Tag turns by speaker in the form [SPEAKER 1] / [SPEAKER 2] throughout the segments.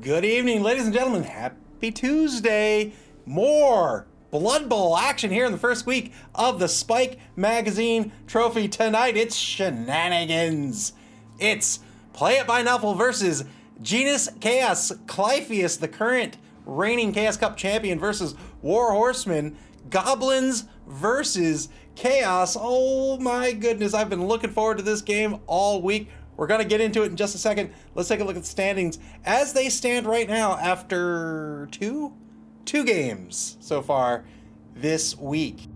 [SPEAKER 1] Good evening, ladies and gentlemen. Happy Tuesday. More Blood Bowl action here in the first week of the Spike Magazine Trophy. Tonight, it's shenanigans. It's Play It by Nuffle versus Genus Chaos Clypheus, the current reigning Chaos Cup champion, versus War Horseman. Goblins versus Chaos. Oh my goodness, I've been looking forward to this game all week. We're going to get into it in just a second. Let's take a look at the standings as they stand right now after two games so far this week.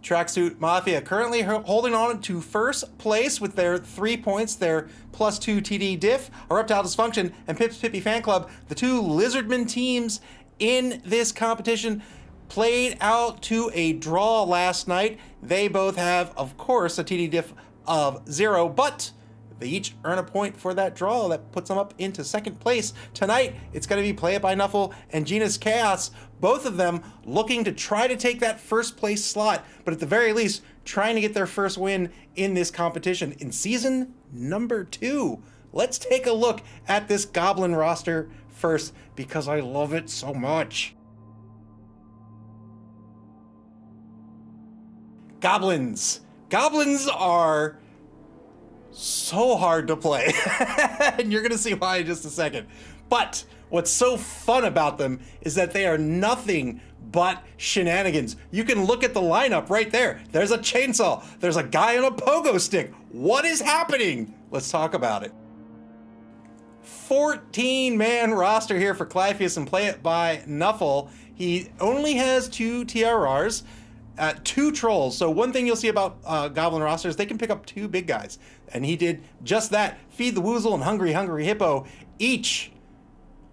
[SPEAKER 1] Tracksuit Mafia currently holding on to first place with their 3 points, their +2 TD diff. Reptile Dysfunction and Pips Pippy Fan Club, the two Lizardman teams in this competition, played out to a draw last night. They both have, of course, a TD diff of 0, but they each earn a point for that draw that puts them up into second place. Tonight, it's going to be Play It by Nuffle and Genus Chaos, both of them looking to try to take that first place slot, but at the very least, trying to get their first win in this competition in season number 2. Let's take a look at this Goblin roster first, because I love it so much. Goblins. Goblins are so hard to play, and you're gonna see why in just a second. But what's so fun about them is that they are nothing but shenanigans. You can look at the lineup right there. There's a chainsaw. There's a guy on a pogo stick. What is happening? Let's talk about it. 14-man roster here for Clypheus and Play It by Nuffle. He only has 2 TRRs. 2 trolls. So one thing you'll see about Goblin rosters, they can pick up 2 big guys. And he did just that. Feed the Woozle and Hungry Hippo, each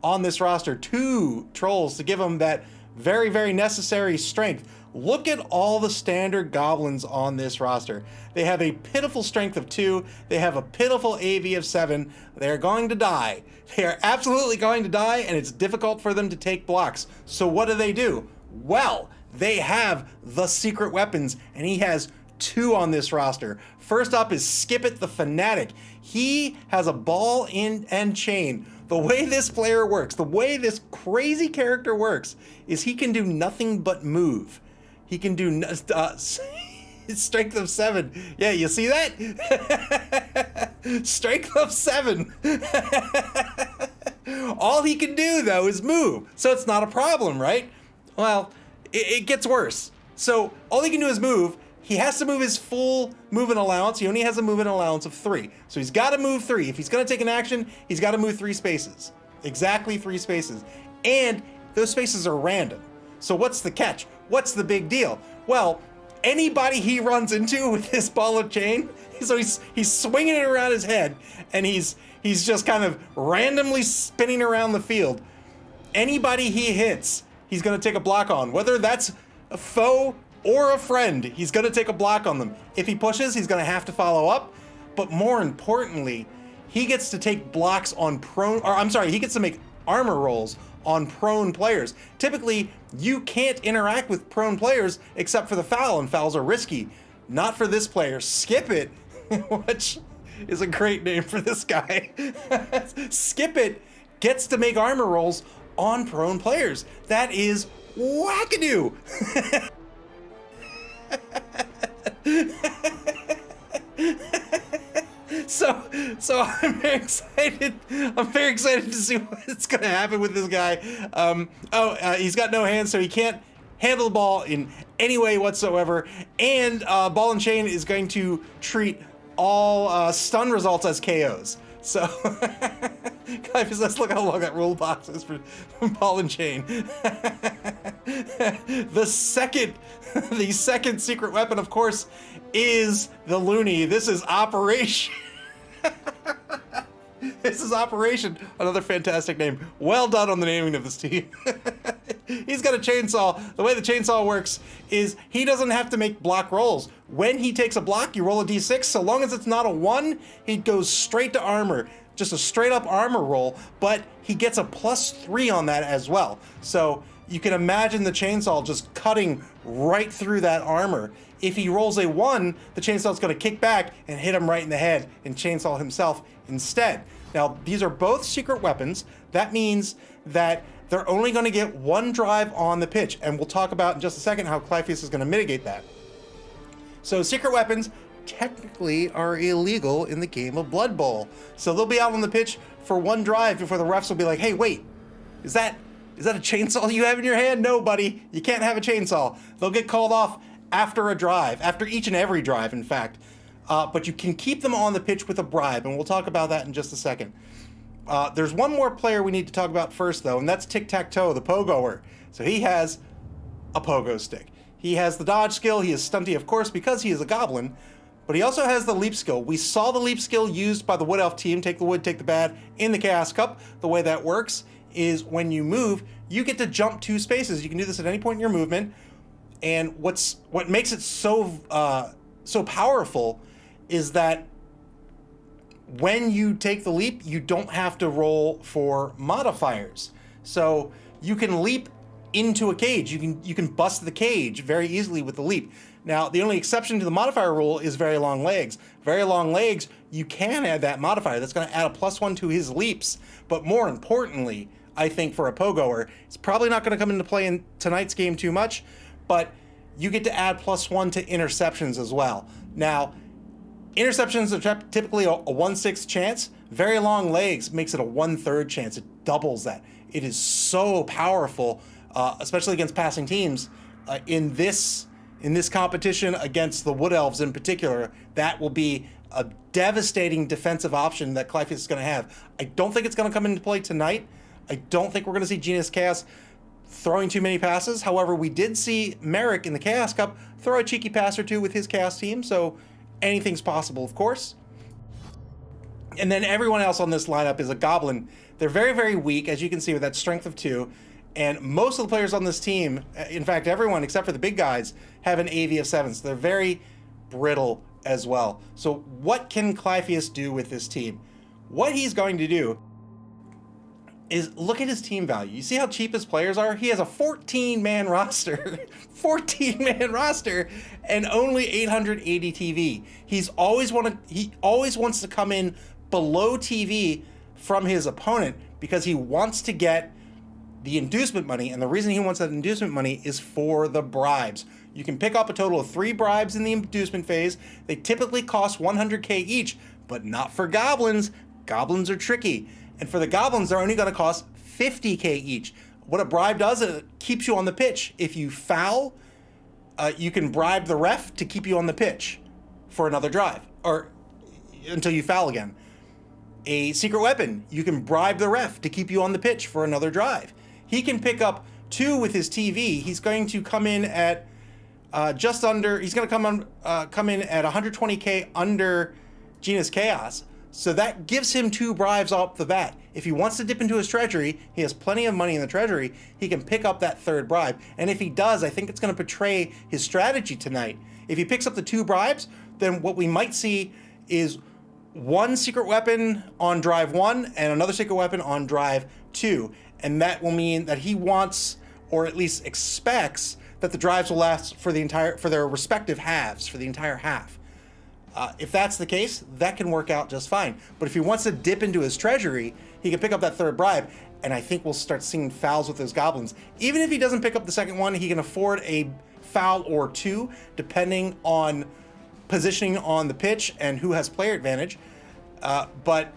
[SPEAKER 1] on this roster. 2 trolls to give him that very, very necessary strength. Look at all the standard goblins on this roster. They have a pitiful strength of 2. They have a pitiful AV of 7. They're going to die. They are absolutely going to die, and it's difficult for them to take blocks. So what do? Well, they have the secret weapons, and he has 2 on this roster. First up is Skip It the Fanatic. He has a ball and chain. The way this player works, the way this crazy character works, is he can do nothing but move. He can do strength of 7. Yeah, you see that? Strength of 7. All he can do, though, is move. So it's not a problem, right? Well, it gets worse. So all he can do is move. He has to move his full movement allowance. He only has a movement allowance of 3. So he's got to move 3. If he's going to take an action, he's got to move 3 spaces. Exactly 3 spaces. And those spaces are random. So what's the catch? What's the big deal? Well, anybody he runs into with this ball of chain, so he's swinging it around his head, and he's just kind of randomly spinning around the field. Anybody he hits, he's going to take a block on. Whether that's a foe or a friend, he's going to take a block on them. If he pushes, he's going to have to follow up. But more importantly, he gets to take blocks on he gets to make armor rolls on prone players. Typically, you can't interact with prone players except for the foul, and fouls are risky. Not for this player. Skip It, which is a great name for this guy. Skip It gets to make armor rolls on prone players. That is wackadoo. So I'm very excited. I'm very excited to see what's gonna happen with this guy. He's got no hands, so he can't handle the ball in any way whatsoever. And Ball and Chain is going to treat all stun results as KOs. So, guys, let's look how long that rule box is for Ball and Chain. The second secret weapon, of course, is the Looney. This is Operation. This is Operation. Another fantastic name. Well done on the naming of this team. He's got a chainsaw. The way the chainsaw works is he doesn't have to make block rolls. When he takes a block, you roll a d6. So long as it's not a 1, he goes straight to armor. Just a straight up armor roll, but he gets a +3 on that as well. So you can imagine the chainsaw just cutting right through that armor. If he rolls a 1, the chainsaw's going to kick back and hit him right in the head and chainsaw himself instead. Now, these are both secret weapons. That means that they're only going to get one drive on the pitch, and we'll talk about in just a second how Clypheus is going to mitigate that. So secret weapons technically are illegal in the game of Blood Bowl. So they'll be out on the pitch for one drive before the refs will be like, hey, wait, is that a chainsaw you have in your hand? No, buddy, you can't have a chainsaw. They'll get called off after a drive, after each and every drive, in fact. But you can keep them on the pitch with a bribe, and we'll talk about that in just a second. There's one more player we need to talk about first, though, and that's Tic-Tac-Toe, the pogoer. So he has a pogo stick. He has the dodge skill. He is stunty, of course, because he is a goblin, but he also has the leap skill. We saw the leap skill used by the Wood Elf team, take the wood, take the bad, in the Chaos Cup. The way that works is when you move, you get to jump 2 spaces. You can do this at any point in your movement, and what makes it so powerful is that when you take the leap, you don't have to roll for modifiers. So you can leap into a cage. You can bust the cage very easily with the leap. Now, the only exception to the modifier rule is very long legs. Very long legs, you can add that modifier. That's going to add a +1 to his leaps. But more importantly, I think for a pogoer, it's probably not going to come into play in tonight's game too much, but you get to add +1 to interceptions as well. Now, interceptions are typically a 1/6 chance. Very long legs makes it a 1/3 chance. It doubles that. It is so powerful, especially against passing teams. In this competition against the Wood Elves in particular, that will be a devastating defensive option that Clypheus is going to have. I don't think it's going to come into play tonight. I don't think we're going to see Genus Chaos throwing too many passes. However, we did see Merrick in the Chaos Cup throw a cheeky pass or two with his Chaos team, so anything's possible, of course. And then everyone else on this lineup is a goblin. They're very, very weak, as you can see with that strength of 2. And most of the players on this team, in fact, everyone except for the big guys, have an AV of 7. So they're very brittle as well. So what can Clypheus do with this team? What he's going to do is look at his team value. You see how cheap his players are? He has a 14-man roster. 14-man roster and only 880 TV. He always wants to come in below TV from his opponent because he wants to get the inducement money, and the reason he wants that inducement money is for the bribes. You can pick up a total of 3 bribes in the inducement phase. They typically cost 100k each, but not for goblins. Goblins are tricky. And for the goblins, they're only going to cost 50k each. What a bribe does is it keeps you on the pitch. If you foul, you can bribe the ref to keep you on the pitch for another drive, or until you foul again. A secret weapon, you can bribe the ref to keep you on the pitch for another drive. He can pick up 2 with his TV. He's going to come in at he's going to come in at 120k under Genus Chaos. So that gives him 2 bribes off the bat. If he wants to dip into his treasury, he has plenty of money in the treasury, he can pick up that 3rd bribe. And if he does, I think it's going to betray his strategy tonight. If he picks up the 2 bribes, then what we might see is 1 secret weapon on drive 1 and another secret weapon on drive 2. And that will mean that he wants, or at least expects, that the drives will last for their respective halves, for the entire half. If that's the case, that can work out just fine. But if he wants to dip into his treasury, he can pick up that 3rd bribe, and I think we'll start seeing fouls with those goblins. Even if he doesn't pick up the 2nd one, he can afford a foul or 2, depending on positioning on the pitch and who has player advantage. But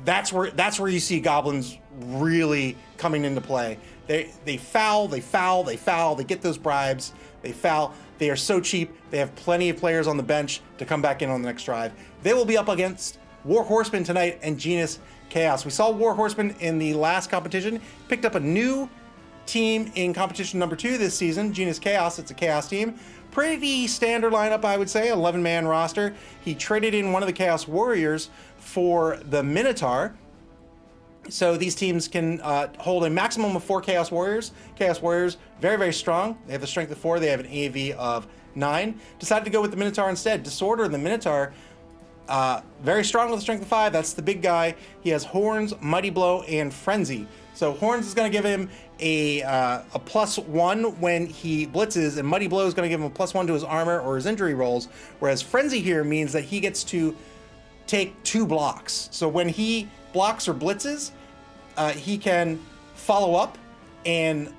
[SPEAKER 1] that's where you see goblins really coming into play. They foul, they get those bribes, they foul. They are so cheap. They have plenty of players on the bench to come back in on the next drive. They will be up against War Horseman tonight and Genus Chaos. We saw War Horseman in the last competition, picked up a new team in competition number 2 this season, Genus Chaos. It's a Chaos team. Pretty standard lineup, I would say, 11-man roster. He traded in one of the Chaos Warriors for the Minotaur. So these teams can hold a maximum of 4 Chaos Warriors. Chaos Warriors, very, very strong. They have a strength of 4. They have an AV of 9. Decided to go with the Minotaur instead. Disorder, the Minotaur, very strong with a strength of 5. That's the big guy. He has Horns, Mighty Blow, and Frenzy. So Horns is going to give him a +1 when he blitzes, and Mighty Blow is going to give him a +1 to his armor or his injury rolls, whereas Frenzy here means that he gets to take 2 blocks. So when he blocks or blitzes, he can follow up and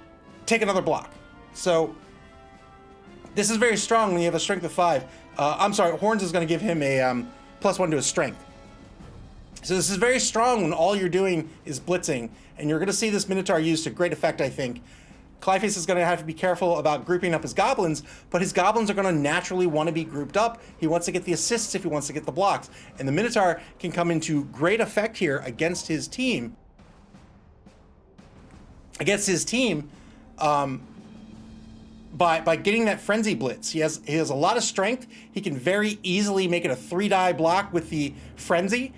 [SPEAKER 1] take another block. So this is very strong when you have a strength of 5. I'm sorry, Horns is going to give him a +1 to his strength. So this is very strong when all you're doing is blitzing, and you're going to see this Minotaur used to great effect, I think. Clypeus is going to have to be careful about grouping up his goblins, but his goblins are going to naturally want to be grouped up. He wants to get the assists if he wants to get the blocks. And the Minotaur can come into great effect here against his team. By getting that frenzy blitz. He has a lot of strength. He can very easily make it a 3-die block with the frenzy.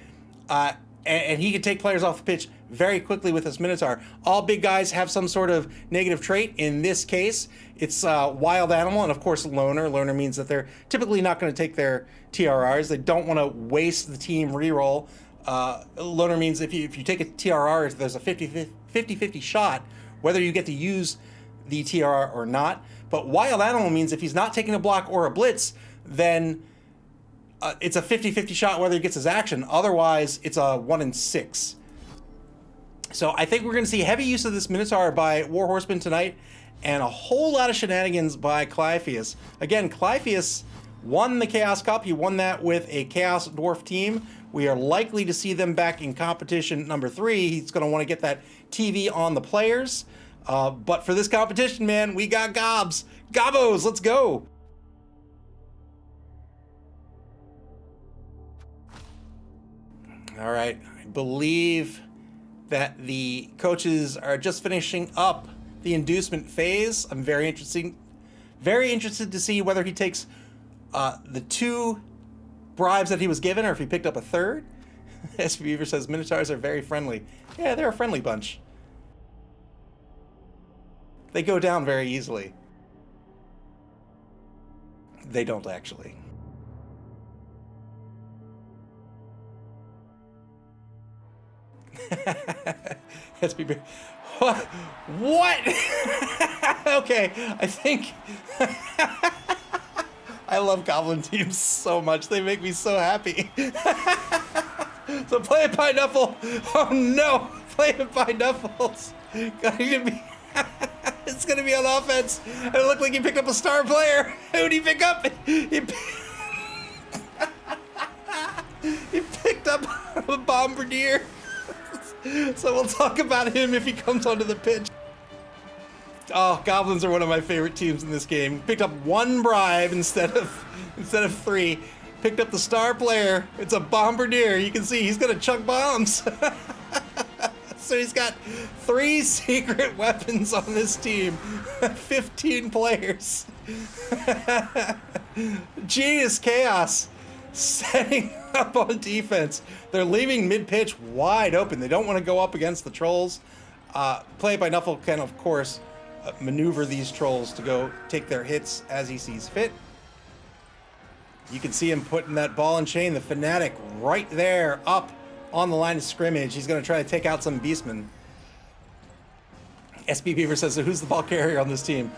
[SPEAKER 1] And he can take players off the pitch very quickly with this Minotaur. All big guys have some sort of negative trait. In this case, it's wild animal, and of course loner. Loner means that they're typically not going to take their TRRs. They don't want to waste the team reroll. Loner means if you take a TRR, there's a 50-50 shot whether you get to use the TRR or not. But wild animal means if he's not taking a block or a blitz, then it's a 50-50 shot whether he gets his action. Otherwise, it's a 1 in 6. So I think we're going to see heavy use of this Minotaur by Warhorseman tonight, and a whole lot of shenanigans by Clypeus. Again, Clypeus won the Chaos Cup. He won that with a Chaos Dwarf team. We are likely to see them back in competition number 3. He's going to want to get that TV on the players. But for this competition, man, we got gobs. Gobbos, let's go. All right, I believe that the coaches are just finishing up the inducement phase. I'm very interested to see whether he takes the 2 bribes that he was given or if he picked up a 3rd. SB Beaver says Minotaurs are very friendly. Yeah, they're a friendly bunch. They go down very easily. They don't actually. SB What? Okay, I think I love Goblin teams so much. They make me so happy. So play it by Nuffle. Oh no, play it by Nuffles. It's gonna be on offense. And it looked like he picked up a star player. Who'd he pick up? He picked up a Bombardier. So we'll talk about him if he comes onto the pitch. Oh, Goblins are one of my favorite teams in this game. Picked up 1 bribe instead of 3. Picked up the star player. It's a Bombardier. You can see he's gonna chuck bombs. So he's got 3 secret weapons on this team. 15 players. Genus Chaos setting up on defense. They're leaving mid-pitch wide open. They don't want to go up against the trolls. Play It by Nuffle can, of course, maneuver these trolls to go take their hits as he sees fit. You can see him putting that ball and chain, the Fanatic, right there up on the line of scrimmage. He's going to try to take out some Beastmen. SB Beaver says, so who's the ball carrier on this team?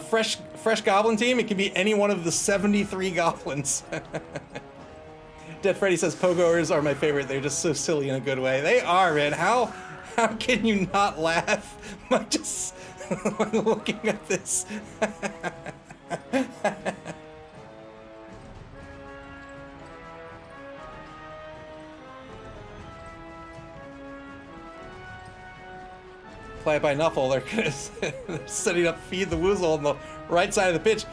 [SPEAKER 1] Fresh Goblin team. It can be any one of the 73 Goblins. Dead Freddy says, Pogoers are my favorite. They're just so silly in a good way. They are, man. How can you not laugh? I'm just looking at this. Play it by Nuffle. They're setting up Feed the Woozle on the right side of the pitch.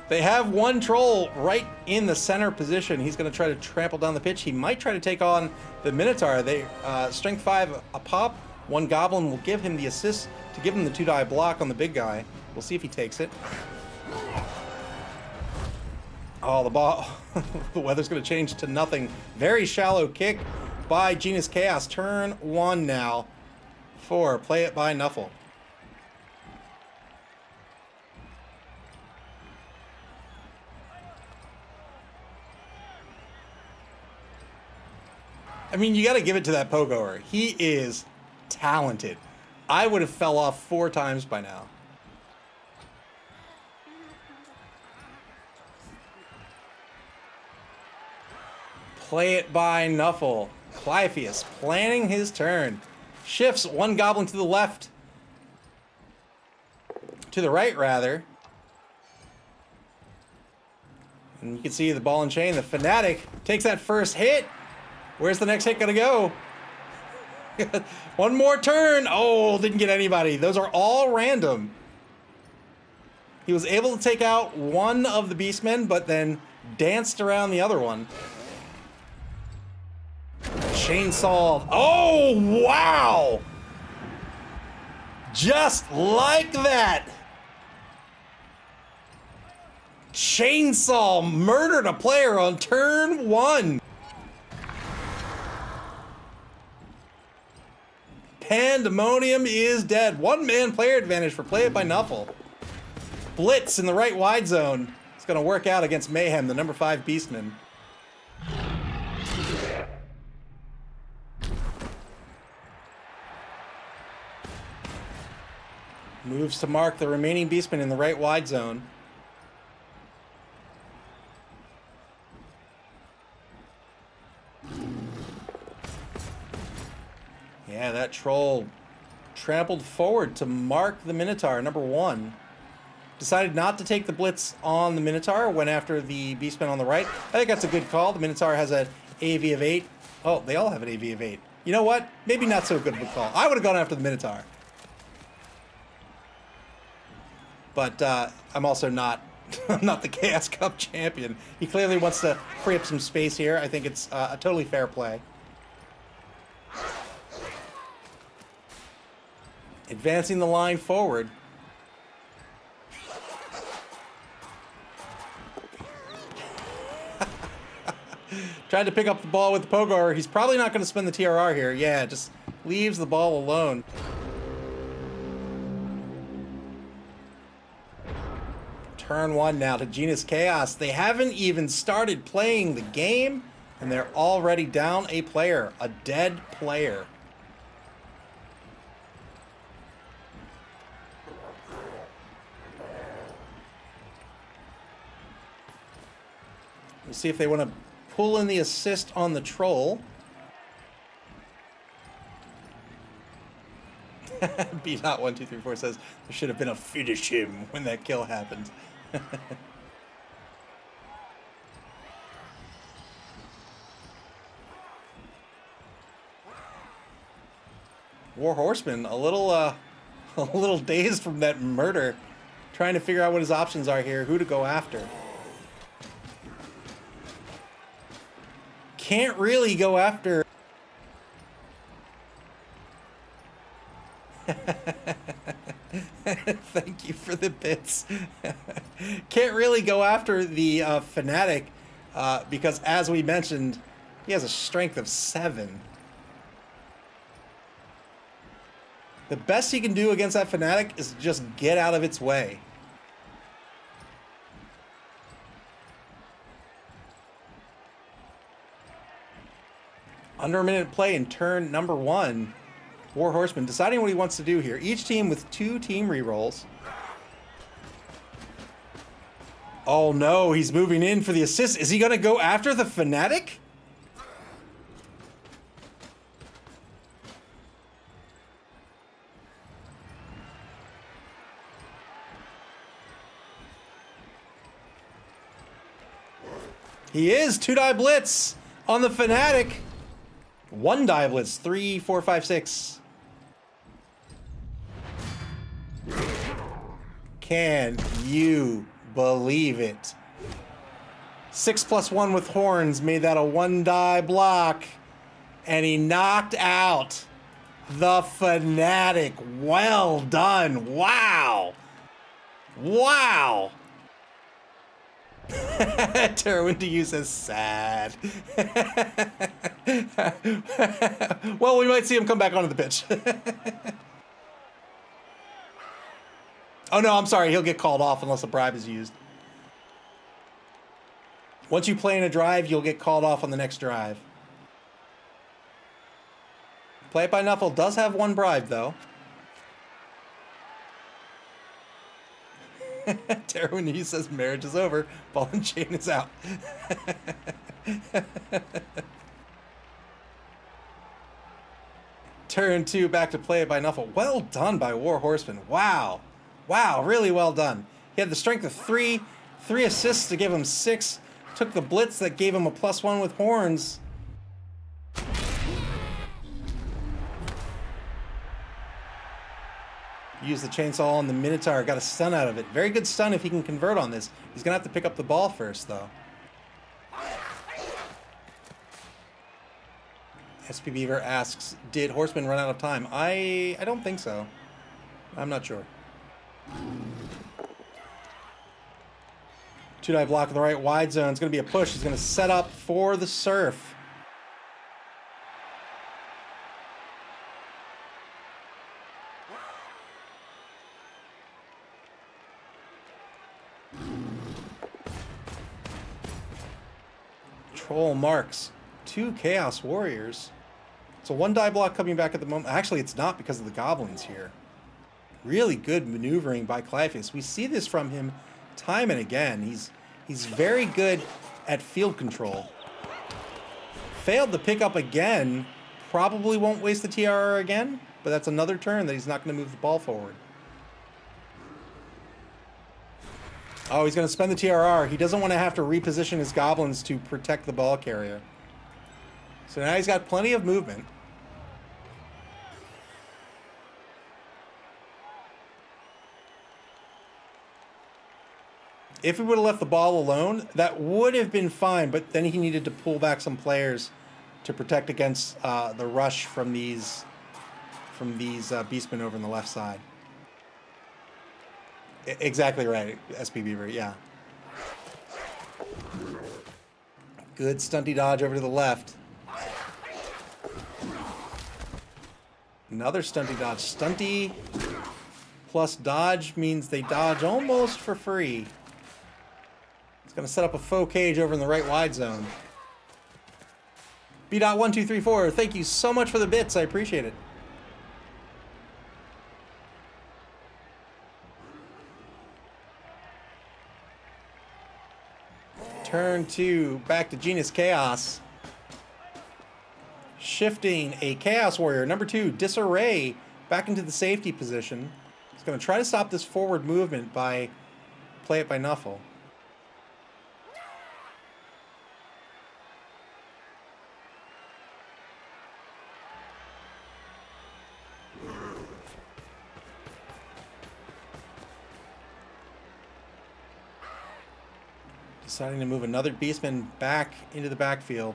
[SPEAKER 1] They have 1 troll right in the center position. He's going to try to trample down the pitch. He might try to take on the Minotaur. They strength 5 a pop. 1 Goblin will give him the assist to give him the 2-die block on the big guy. We'll see if he takes it. Oh, the ball. The weather's going to change to nothing. Very shallow kick by Genus Chaos. Turn 1 now for Play It by Nuffle. I mean, you got to give it to that Pogoer. He is talented. I would have fell off 4 times by now. Play it by Nuffle. Clypheus planning his turn. Shifts one goblin to the left. To the right, rather. And you can see the ball and chain. The Fanatic takes that first hit. Where's the next hit gonna go? One more turn. Oh, didn't get anybody. Those are all random. He was able to take out one of the Beastmen, but then danced around the other one. Chainsaw. Oh, wow! Just like that. Chainsaw murdered a player on turn 1. Pandemonium is dead. One-man player advantage for Play It by Nuffle. Blitz in the right wide zone. It's going to work out against Mayhem, the number 5 Beastman. Moves to mark the remaining Beastman in the right wide zone. Yeah, that troll trampled forward to mark the Minotaur, number 1. Decided not to take the blitz on the Minotaur, went after the Beastman on the right. I think that's a good call. The Minotaur has an AV of 8. Oh, they all have an AV of 8. You know what? Maybe not so good of a call. I would have gone after the Minotaur. But I'm also not I'm not the Chaos Cup champion. He clearly wants to free up some space here. I think it's a totally fair play. Advancing the line forward. Tried to pick up the ball with the Pogar. He's probably not going to spend the TRR here. Yeah, just leaves the ball alone. Turn 1 now to Genus Chaos. They haven't even started playing the game, and they're already down a player, a dead player. We'll see if they want to pull in the assist on the troll. B.1234 says there should have been a finish him when that kill happened. War Horseman, a little dazed from that murder, trying to figure out what his options are here, who to go after. Can't really go after. Thank you for the bits. Can't really go after the Fanatic because, as we mentioned, he has a strength of 7. The best he can do against that Fanatic is just get out of its way. Under a minute play in turn number 1. War Horseman deciding what he wants to do here. Each team with 2 team rerolls. Oh no, he's moving in for the assist. Is he going to go after the Fanatic? He is 2-die blitz on the Fanatic. 1-die blitz, 3, 4, 5, 6. Can you believe it? 6+1 with horns made that a 1-die block, and he knocked out the Fanatic. Well done. Wow. Wow. Terwin to use as sad. Well, we might see him come back onto the pitch. Oh no, I'm sorry, he'll get called off unless a bribe is used. Once you play in a drive, you'll get called off on the next drive. Play It by Nuffle does have 1 bribe though. Terwin he says marriage is over, ball and chain is out. Turn 2 back to play it by Nuffle. Well done by War Horseman. Wow. Wow, really well done. He had the strength of 3, 3 assists to give him 6. Took the blitz that gave him a +1 with horns. Use the chainsaw on the Minotaur. Got a stun out of it. Very good stun if he can convert on this. He's going to have to pick up the ball first, though. SP Beaver asks, did Horseman run out of time? I don't think so. I'm not sure. 2-die block in the right wide zone. It's going to be a push. He's going to set up for the surf. Troll marks 2 Chaos Warriors. It's a 1-die block coming back at the moment. Actually, it's not because of the goblins here. Really good maneuvering by Clyphus. We see this from him time and again. He's very good at field control. Failed the pickup again. Probably won't waste the TRR again, but that's another turn that he's not going to move the ball forward. Oh, he's going to spend the TRR. He doesn't want to have to reposition his goblins to protect the ball carrier. So now he's got plenty of movement. If he would have left the ball alone, that would have been fine, but then he needed to pull back some players to protect against the rush from these beastmen over on the left side. Exactly right, SP Beaver, yeah. Good stunty dodge over to the left. Another stunty dodge. Stunty plus dodge means they dodge almost for free. It's going to set up a faux cage over in the right wide zone. B.1234, thank you so much for the bits. I appreciate it. Turn 2, back to Genus Chaos. Shifting a Chaos Warrior, number 2, Disarray, back into the safety position. He's going to try to stop this forward movement by play it by Nuffle. Deciding to move another beastman back into the backfield.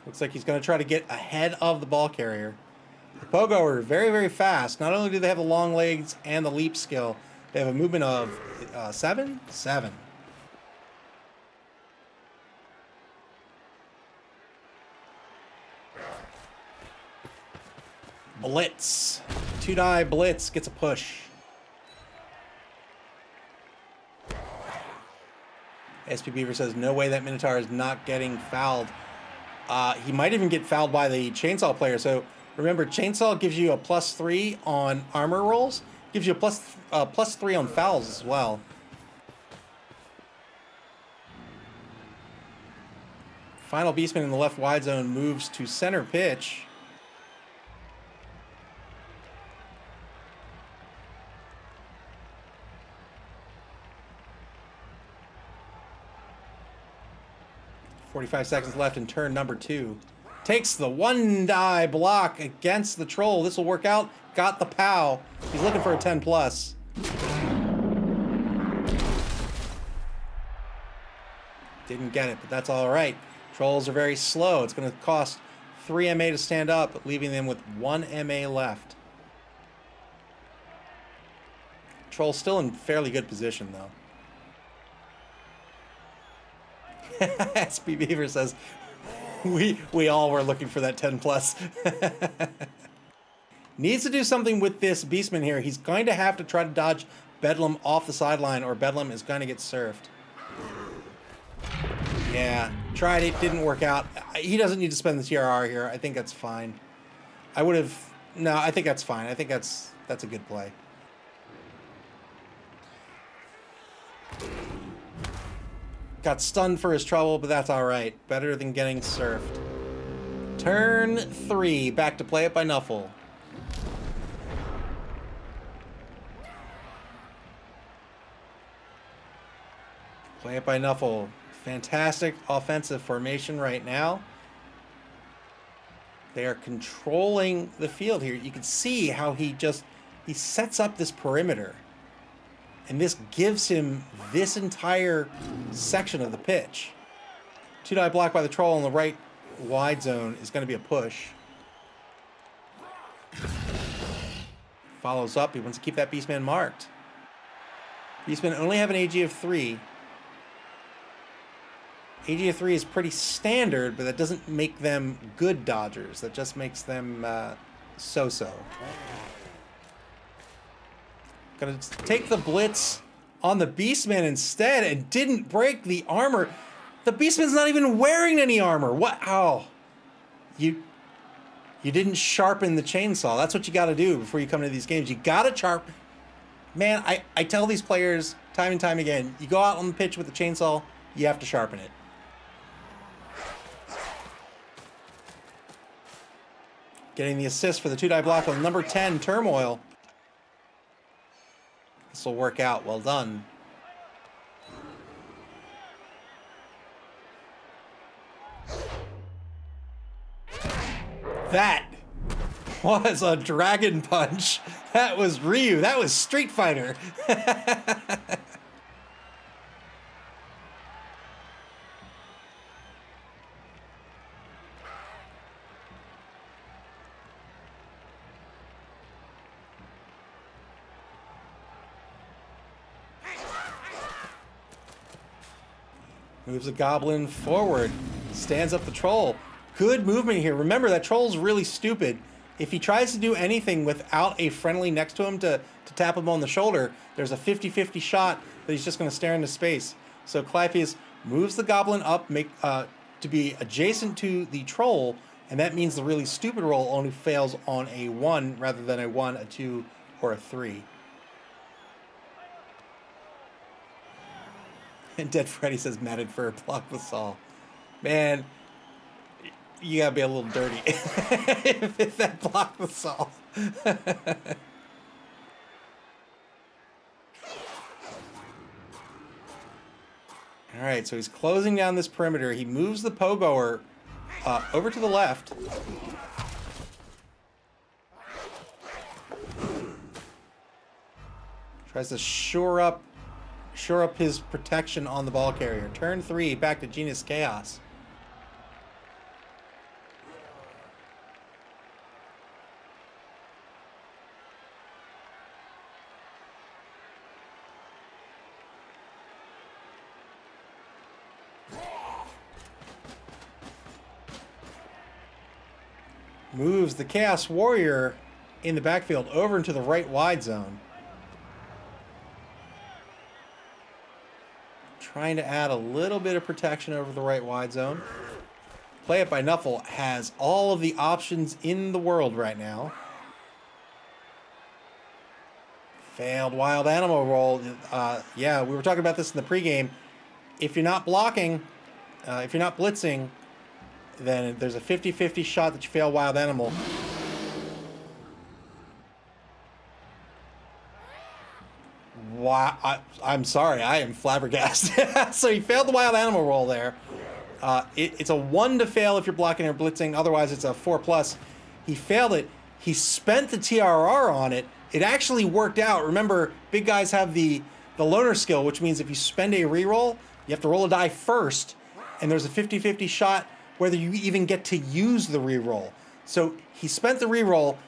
[SPEAKER 1] Looks like he's going to try to get ahead of the ball carrier. The Pogo are very, very fast. Not only do they have the long legs and the leap skill, they have a movement of 7? 7. Blitz. 2-die blitz gets a push. SP Beaver says, no way that Minotaur is not getting fouled. He might even get fouled by the Chainsaw player. So remember, Chainsaw gives you a +3 on armor rolls. Gives you a +3 on fouls as well. Final Beastman in the left wide zone moves to center pitch. .45 seconds left in turn number 2. Takes the 1-die block against the troll. This will work out. Got the POW. He's looking for a 10+. Didn't get it, but that's all right. Trolls are very slow. It's going to cost 3 MA to stand up, leaving them with 1 MA left. Troll's still in fairly good position, though. SP Beaver says, we all were looking for that 10+. Needs to do something with this Beastman here. He's going to have to try to dodge Bedlam off the sideline, or Bedlam is going to get surfed. Yeah, tried it, didn't work out. He doesn't need to spend the TRR here. I think that's fine. No, I think that's fine. I think that's a good play. Got stunned for his trouble, but that's all right. Better than getting surfed. Turn 3, back to play it by Nuffle. Play it by Nuffle. Fantastic offensive formation right now. They are controlling the field here. You can see how he sets up this perimeter. And this gives him this entire section of the pitch. 2-die block by the troll in the right wide zone is going to be a push. Follows up. He wants to keep that Beastman marked. Beastmen only have an AG of 3. AG of 3 is pretty standard, but that doesn't make them good dodgers. That just makes them so-so. Gonna take the blitz on the Beastman instead and didn't break the armor. The Beastman's not even wearing any armor. What? Oh. You didn't sharpen the chainsaw. That's what you got to do before you come into these games. You got to sharpen. Man, I tell these players time and time again, you go out on the pitch with the chainsaw, you have to sharpen it. Getting the assist for the 2-die block on number 10, Turmoil. This will work out. Well done. That was a dragon punch. That was Ryu. That was Street Fighter. Moves the goblin forward. Stands up the troll. Good movement here. Remember, that troll's really stupid. If he tries to do anything without a friendly next to him to tap him on the shoulder, there's a 50-50 shot that he's just going to stare into space. So Clypeus moves the goblin up to be adjacent to the troll, and that means the really stupid roll only fails on a 1 rather than a 1, a 2, or a 3. And Dead Freddy says, matted fur, block the saw. Man, you gotta be a little dirty if that blocked the saw. All right, so he's closing down this perimeter. He moves the Pogoer over to the left. Tries to shore up his protection on the ball carrier. Turn 3, back to Genus Chaos. Moves the Chaos Warrior in the backfield over into the right wide zone. Trying to add a little bit of protection over the right wide zone. Play It by Nuffle has all of the options in the world right now. Failed wild animal roll. Yeah, we were talking about this in the pregame. If you're not blocking, if you're not blitzing, then there's a 50-50 shot that you fail wild animal. Wow, I'm sorry, I am flabbergasted. So he failed the wild animal roll there. It's a 1 to fail if you're blocking or blitzing. Otherwise, it's a 4+. He failed it. He spent the TRR on it. It actually worked out. Remember, big guys have the loner skill, which means if you spend a reroll, you have to roll a die first, and there's a 50-50 shot whether you even get to use the reroll. So he spent the reroll,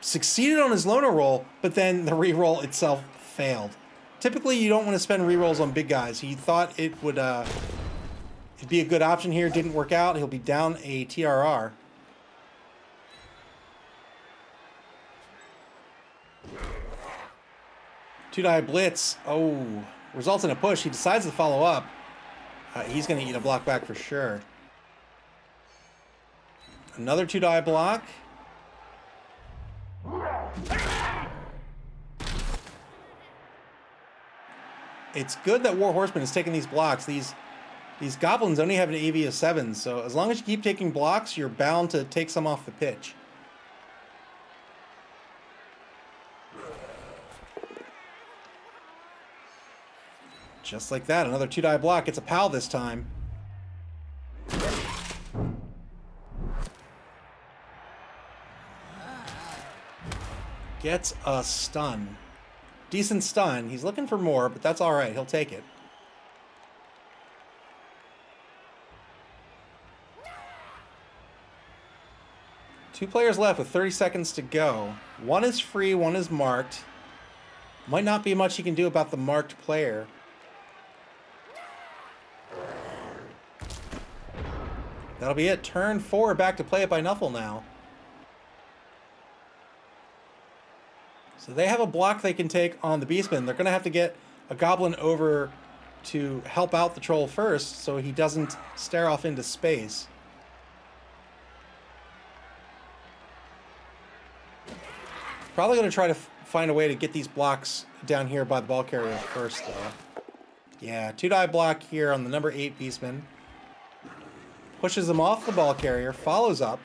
[SPEAKER 1] succeeded on his loner roll, but then the reroll itself failed. Typically, you don't want to spend rerolls on big guys. He thought it would it'd be a good option here. Didn't work out. He'll be down a TRR. Two-die blitz. Oh, results in a push. He decides to follow up. He's going to eat a block back for sure. Another 2-die block. It's good that War Horseman is taking these blocks. These These goblins only have an AV of 7, so as long as you keep taking blocks, you're bound to take some off the pitch. Just like that, another 2-die block. Gets a pal this time. Gets a stun. Decent stun. He's looking for more, but that's all right. He'll take it. Two players left with 30 seconds to go. One is free, one is marked. Might not be much you can do about the marked player. That'll be it. Turn 4, back to play it by Nuffle now. So they have a block they can take on the Beastman. They're going to have to get a Goblin over to help out the Troll first so he doesn't stare off into space. Probably going to try to find a way to get these blocks down here by the ball carrier first, though. Yeah, 2-die block here on the number 8 Beastman. Pushes him off the ball carrier, follows up.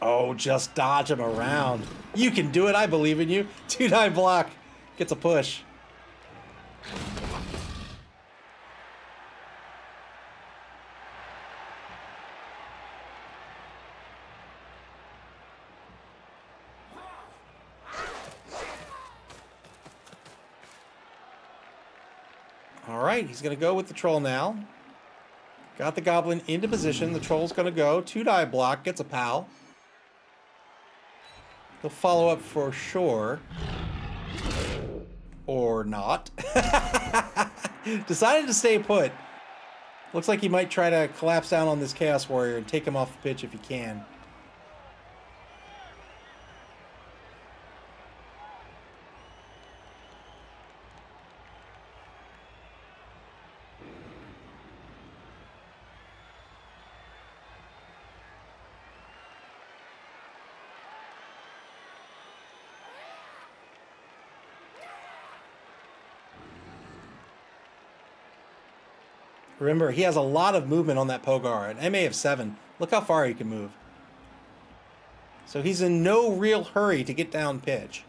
[SPEAKER 1] Oh, just dodge him around. You can do it. I believe in you. 2-die block. Gets a push. All right, he's going to go with the Troll now. Got the Goblin into position. The Troll's going to go. 2-die block. Gets a pal. He'll follow up for sure. Or not. Decided to stay put. Looks like he might try to collapse down on this Chaos Warrior and take him off the pitch if he can. Remember, he has a lot of movement on that Pogar, an MA of 7. Look how far he can move. So he's in no real hurry to get down pitch.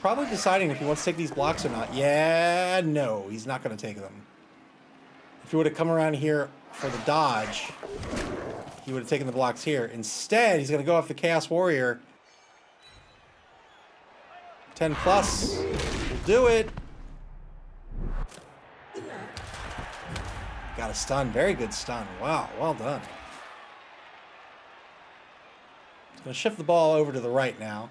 [SPEAKER 1] Probably deciding if he wants to take these blocks or not. Yeah, no, he's not going to take them. If he would have come around here for the dodge, he would have taken the blocks here. Instead, he's going to go off the Chaos Warrior. 10 plus. Will do it. Got a stun. Very good stun. Wow, well done. He's going to shift the ball over to the right now.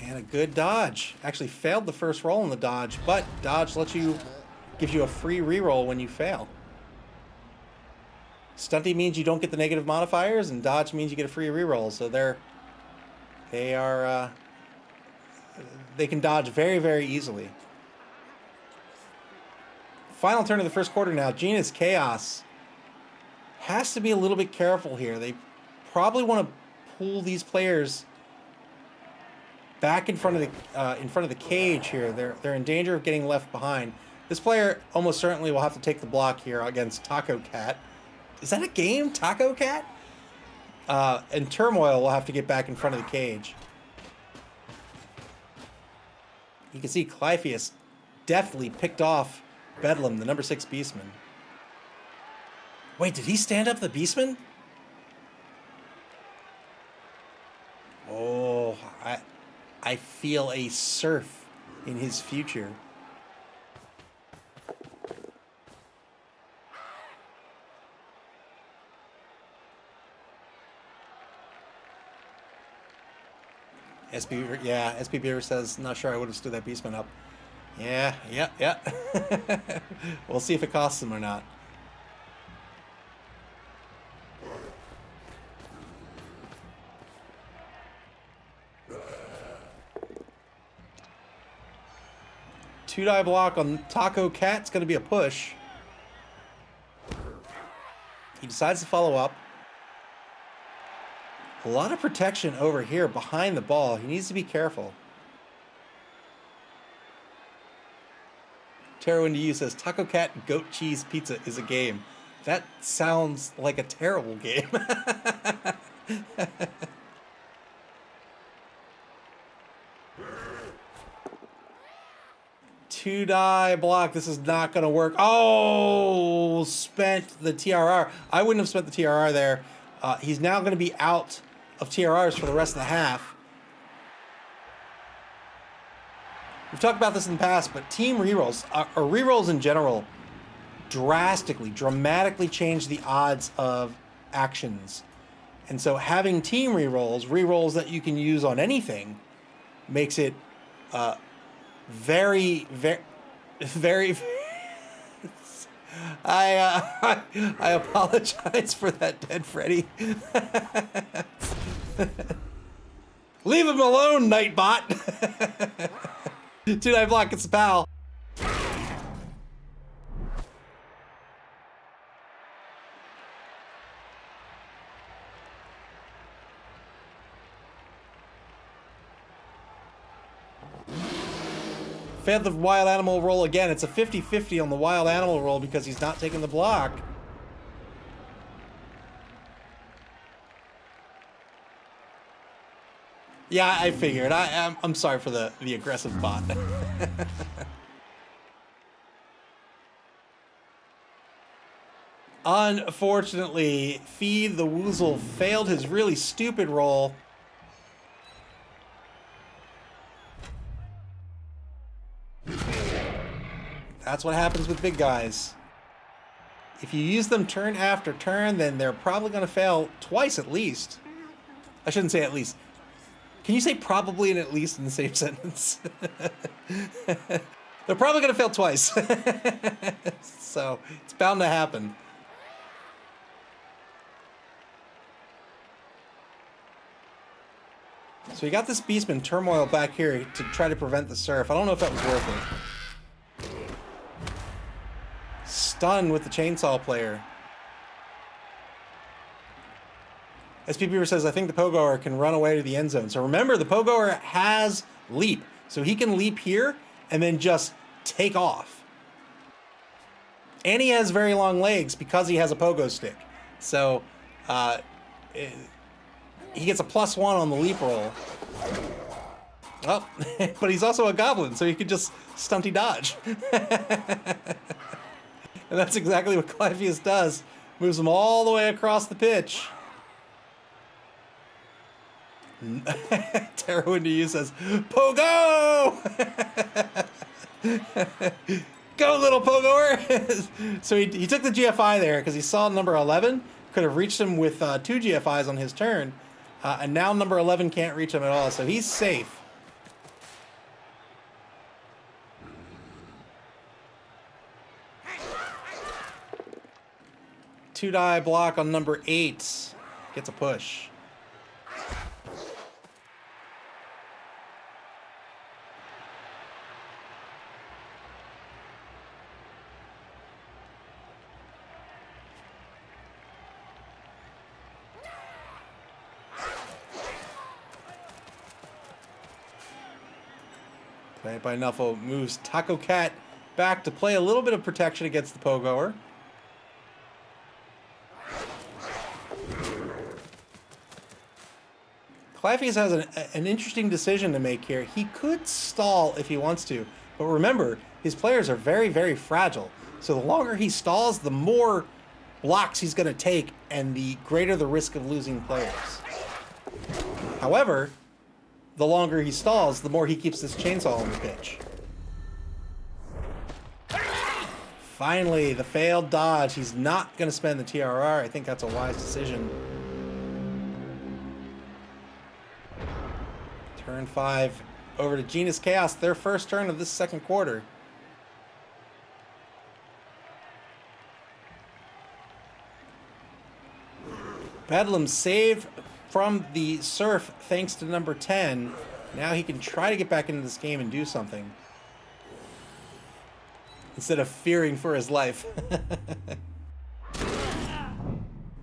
[SPEAKER 1] And a good dodge. Actually failed the first roll in the dodge, but dodge gives you a free reroll when you fail. Stunty means you don't get the negative modifiers, and dodge means you get a free reroll. So they can dodge very, very easily. Final turn of the first quarter now. Genus Chaos has to be a little bit careful here. They probably want to pull these players back in front of the cage here. They're in danger of getting left behind. This player almost certainly will have to take the block here against Taco Cat. Is that a game, Taco Cat? And Turmoil will have to get back in front of the cage. You can see Clypheus deftly picked off Bedlam, the number 6 Beastman. Wait, did he stand up the Beastman? Oh, I feel a surf in his future. SB Beaver says, not sure I would have stood that Beastman up. Yeah, yeah. We'll see if it costs him or not. Two-die block on Taco Cat's going to be a push. He decides to follow up. A lot of protection over here behind the ball. He needs to be careful. Taro into you says, Taco Cat Goat Cheese Pizza is a game. That sounds like a terrible game. Two-die block. This is not going to work. Oh, spent the TRR. I wouldn't have spent the TRR there. He's now going to be out of TRRs for the rest of the half. We've talked about this in the past, but team rerolls, or rerolls in general, dramatically change the odds of actions. And so having team rerolls that you can use on anything, makes it very I apologize for that, Dead Freddy. Leave him alone, Nightbot. Two-die block gets the pal. Failed the wild animal roll again. It's a 50-50 on the wild animal roll because he's not taking the block. Yeah, I figured. I'm sorry for the aggressive bot. Unfortunately, Feed the Woozle failed his really stupid roll. That's what happens with big guys. If you use them turn after turn, then they're probably going to fail twice at least. I shouldn't say at least. Can you say probably and at least in the same sentence? They're probably going to fail twice. So it's bound to happen. So you got this Beastman Turmoil back here to try to prevent the surf. I don't know if that was worth it. Stun with the chainsaw player. SP Beaver says, I think the Pogoer can run away to the end zone. So remember, the Pogoer has leap. So he can leap here and then just take off. And he has very long legs because he has a pogo stick. So he gets a +1 on the leap roll. Oh, but he's also a goblin, so he could just stunty dodge. And that's exactly what Clypheus does. Moves him all the way across the pitch. Taro into you says, Pogo! Go, little Pogoer! So he took the GFI there because he saw number 11. Could have reached him with 2 GFIs on his turn. And now number 11 can't reach him at all, so he's safe. Two-die block on number 8. Gets a push. Played by Nuffle moves Taco Cat back to play a little bit of protection against the Pogoer. Clypheus has an interesting decision to make here. He could stall if he wants to, but remember, his players are very, very fragile. So the longer he stalls, the more blocks he's going to take and the greater the risk of losing players. However, the longer he stalls, the more he keeps this chainsaw on the pitch. Finally, the failed dodge. He's not going to spend the TRR. I think that's a wise decision. Turn 5 over to Genus Chaos, their first turn of this second quarter. Bedlam saved from the surf thanks to number 10. Now he can try to get back into this game and do something, instead of fearing for his life.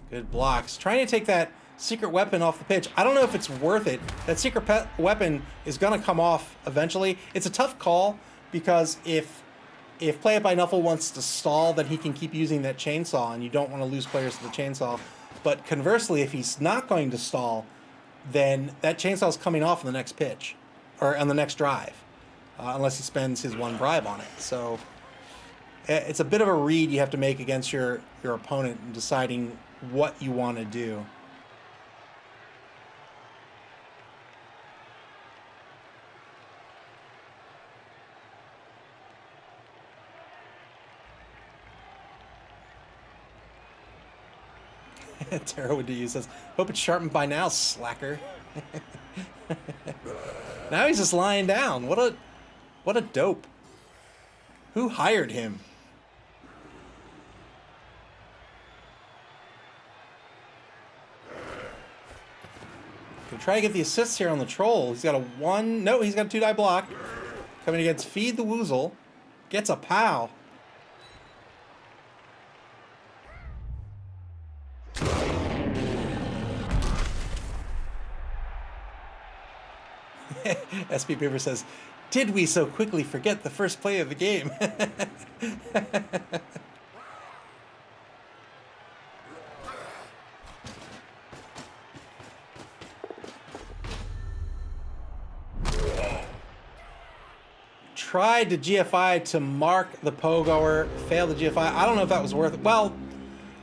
[SPEAKER 1] Good blocks. Trying to take that secret weapon off the pitch. I don't know if it's worth it. That secret weapon is going to come off eventually. It's a tough call, because if Play It by Nuffle wants to stall, then he can keep using that chainsaw, and you don't want to lose players to the chainsaw. But conversely, if he's not going to stall, then that chainsaw is coming off on the next pitch, or on the next drive, unless he spends his one bribe on it. So it's a bit of a read you have to make against your opponent in deciding what you want to do. Tara would do you says, hope it's sharpened by now, slacker. Now he's just lying down. What a dope. Who hired him? Gonna try to get the assists here on the troll. He's got a 1. No, he's got a 2-die block. Coming against Feed the Woozle. Gets a pow. SP Paper says, did we so quickly forget the first play of the game? Tried to GFI to mark the Pogoer, failed the GFI. I don't know if that was worth it. Well,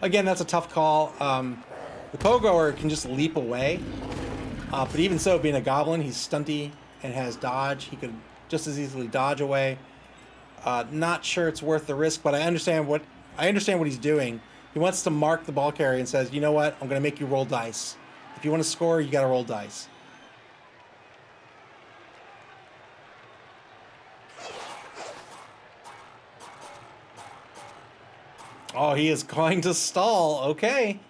[SPEAKER 1] again, that's a tough call. The Pogoer can just leap away. But even so, being a goblin, he's stunty and has dodge. He could just as easily dodge away. Not sure it's worth the risk, but I understand what he's doing. He wants to mark the ball carrier and says, you know what? I'm going to make you roll dice. If you want to score, you got to roll dice. Oh, he is going to stall. Okay.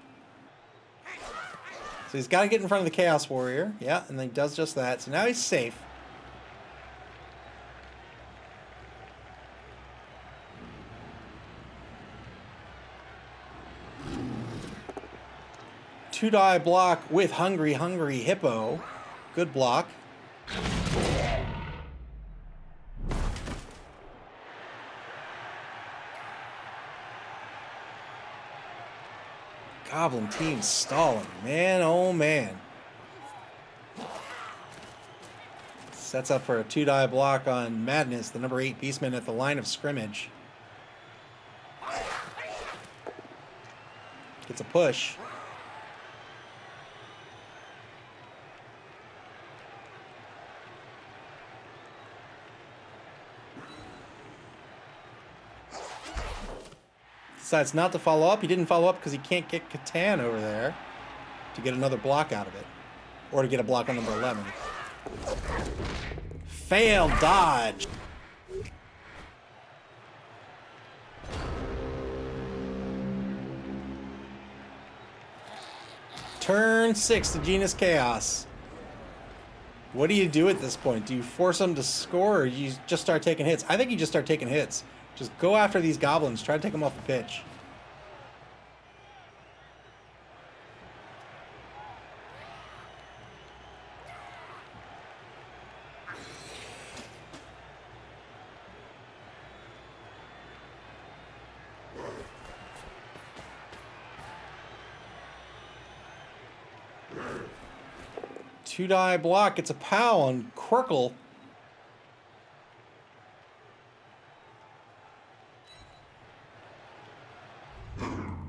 [SPEAKER 1] So he's got to get in front of the Chaos Warrior. Yeah, and then he does just that. So now he's safe. Two-die block with Hungry Hippo. Good block. Goblin team stalling. Man, oh man. Sets up for a 2-die block on Madness, the number 8 Beastman at the line of scrimmage. Gets a push. Decides not to follow up. He didn't follow up because he can't get Catan over there to get another block out of it. Or to get a block on number 11. Failed dodge. Turn 6 to Genus Chaos. What do you do at this point? Do you force him to score, or you just start taking hits? I think you just start taking hits. Just go after these goblins. Try to take them off the pitch. Two-die block. It's a POW on Quirkle.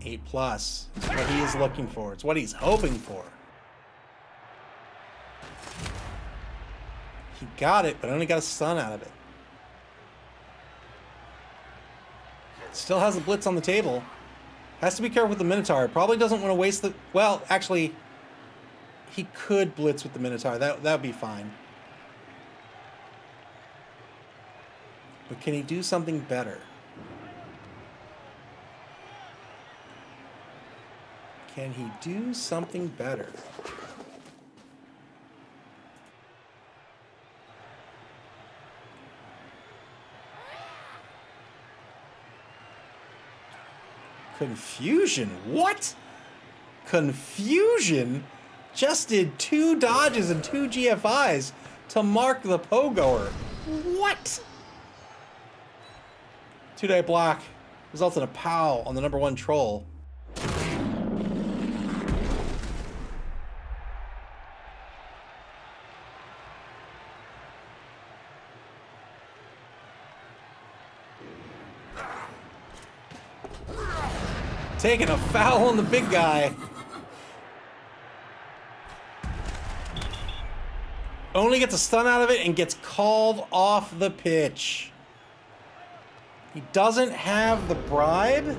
[SPEAKER 1] Eight plus. It's what he is looking for. It's what he's hoping for. He got it, but only got a stun out of it. Still has a blitz on the table. Has to be careful with the Minotaur. Probably doesn't want to waste the... Well, actually, he could blitz with the Minotaur. That would be fine. But can he do something better? Can he do something better? Confusion? What? Confusion just did 2 dodges and 2 GFIs to mark the Pogoer. What? 2-die block results in a POW on the #1 troll. Taking a foul on the big guy. Only gets a stun out of it and gets called off the pitch. He doesn't have the bribe.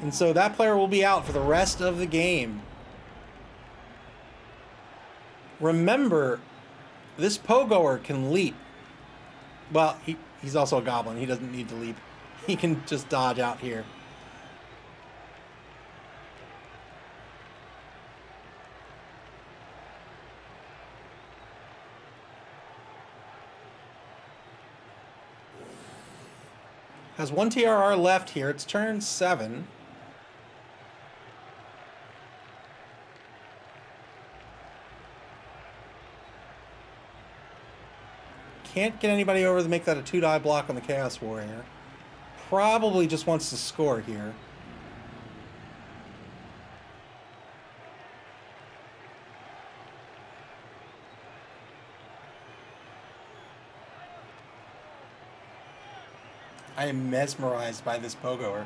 [SPEAKER 1] And so that player will be out for the rest of the game. Remember, this Pogoer can leap. Well, he's also a goblin. He doesn't need to leap. He can just dodge out here. Has 1 TRR left here. It's turn 7. Can't get anybody over to make that a 2-die block on the Chaos Warrior. Probably just wants to score here. I am mesmerized by this Pogoer.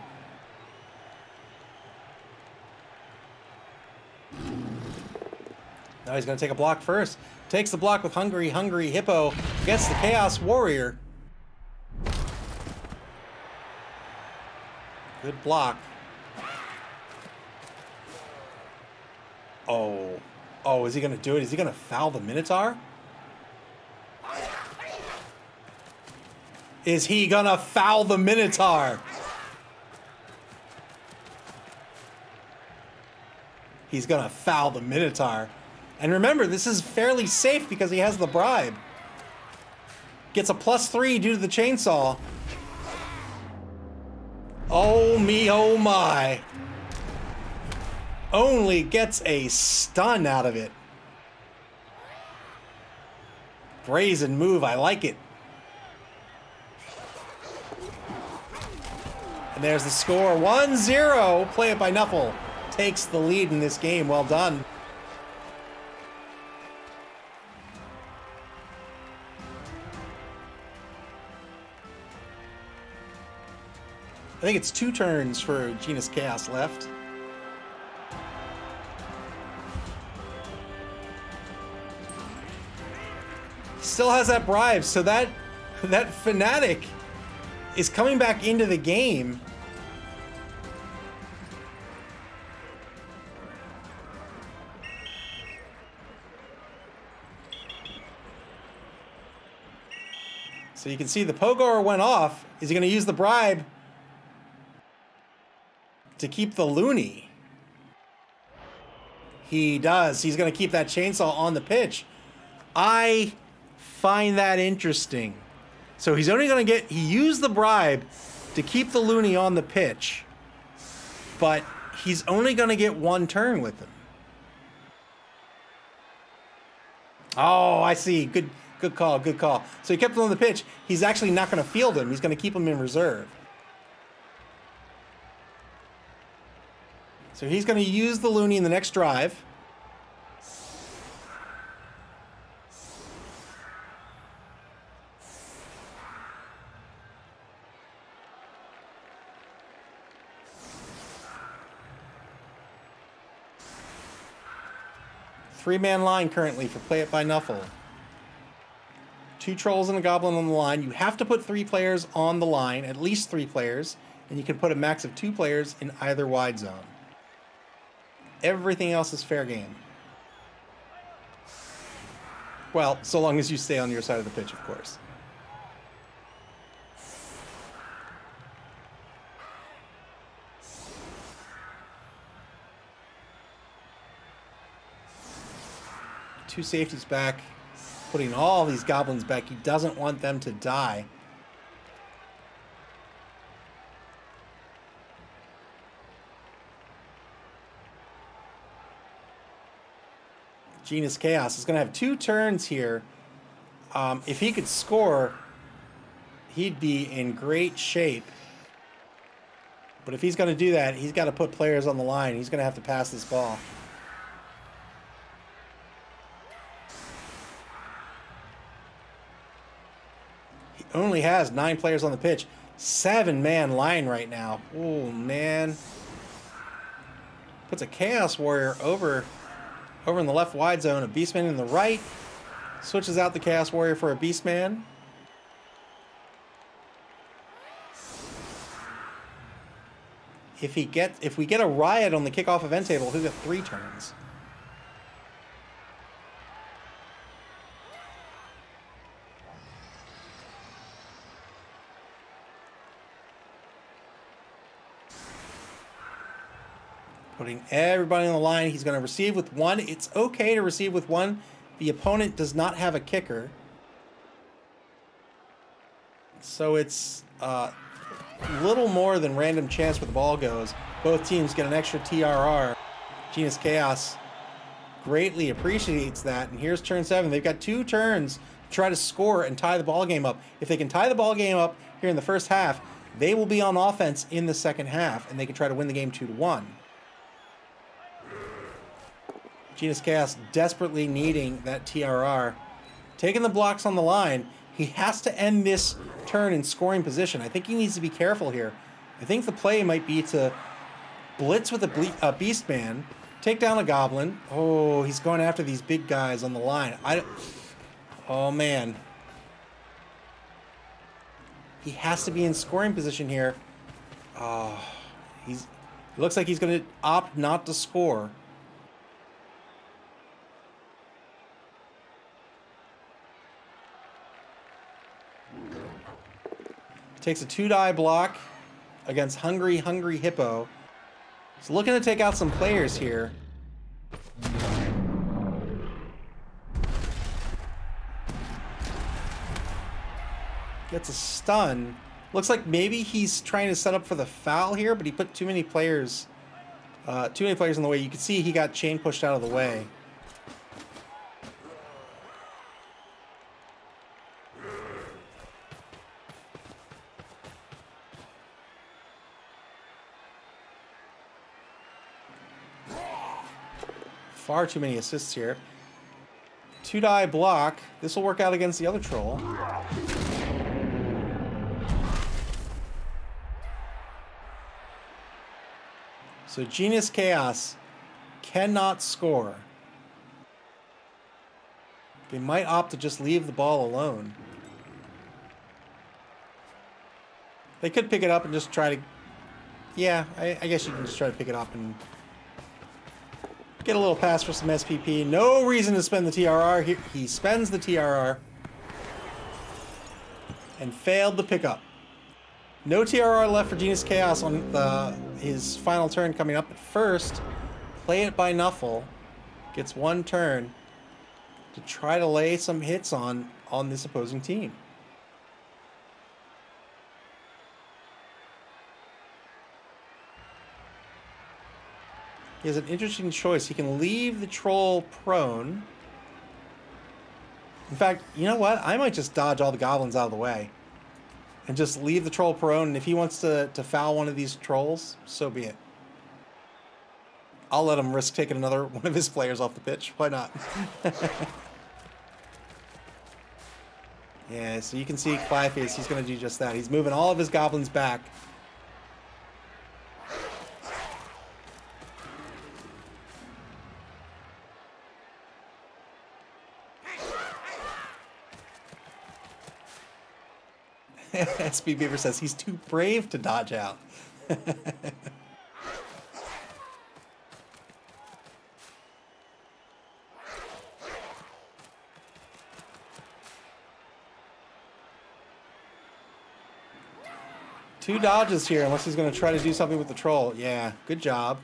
[SPEAKER 1] Now he's going to take a block first. Takes the block with Hungry Hippo. Gets the Chaos Warrior. Good block. Oh. Oh, is he going to do it? Is he going to foul the Minotaur? Is he gonna foul the Minotaur? He's gonna foul the Minotaur. And remember, this is fairly safe because he has the bribe. Gets a +3 due to the chainsaw. Oh me, oh my. Only gets a stun out of it. Brazen move, I like it. And there's the score, 1-0. Play it by Nuffle. Takes the lead in this game. Well done. I think it's 2 turns for Genus Chaos left. Still has that bribe, so that Fanatic is coming back into the game. So you can see the Pogoer went off. Is he going to use the bribe to keep the Looney? He does. He's going to keep that chainsaw on the pitch. I find that interesting. So he's only going to he used the bribe to keep the Looney on the pitch, but he's only going to get 1 turn with him. Oh, I see. Good call, good call. So he kept him on the pitch. He's actually not going to field him. He's going to keep him in reserve. So he's going to use the Looney in the next drive. Three-man line currently for Play It by Nuffle. 2 trolls and a goblin on the line. You have to put 3 players on the line, at least 3 players, and you can put a max of 2 players in either wide zone. Everything else is fair game. Well, so long as you stay on your side of the pitch, of course. 2 safeties back, putting all these goblins back. He doesn't want them to die. Genus Chaos is going to have 2 turns here. If he could score, he'd be in great shape. But if he's going to do that, he's got to put players on the line. He's going to have to pass this ball. He only has 9 players on the pitch. 7-man line right now. Oh, man. Puts a Chaos Warrior over in the left wide zone. A Beastman in the right. Switches out the Chaos Warrior for a Beastman. If we get a Riot on the kickoff event table, he'll get 3 turns. Putting everybody on the line. He's going to receive with 1. It's okay to receive with 1. The opponent does not have a kicker. So it's little more than random chance where the ball goes. Both teams get an extra TRR. Genus Chaos greatly appreciates that. And here's turn 7. They've got 2 turns to try to score and tie the ball game up. If they can tie the ball game up here in the first half, they will be on offense in the second half, and they can try to win the game 2-1. Genus Chaos desperately needing that TRR. Taking the blocks on the line. He has to end this turn in scoring position. I think he needs to be careful here. I think the play might be to blitz with a Beastman, take down a Goblin. Oh, he's going after these big guys on the line. Oh, man. He has to be in scoring position here. Oh, it looks like he's going to opt not to score. Takes a 2-die block against Hungry Hippo. He's looking to take out some players here. Gets a stun. Looks like maybe he's trying to set up for the foul here, but he put too many players in the way. You can see he got chain pushed out of the way. Far too many assists here. 2-die block. This will work out against the other troll. So Genus Chaos cannot score. They might opt to just leave the ball alone. They could pick it up and just try to... Yeah, I guess you can just try to pick it up and get a little pass for some SPP. No reason to spend the TRR. He spends the TRR and failed the pickup. No TRR left for Genus Chaos on his final turn coming up. But first, play it by Nuffle. Gets 1 turn to try to lay some hits on this opposing team. He has an interesting choice. He can leave the troll prone. In fact, you know what? I might just dodge all the goblins out of the way and just leave the troll prone. And if he wants to foul one of these trolls, so be it. I'll let him risk taking another one of his players off the pitch. Why not? Yeah, so you can see Clyface, he's going to do just that. He's moving all of his goblins back. SB Beaver says he's too brave to dodge out. Two dodges here, unless he's going to try to do something with the troll. Yeah, good job.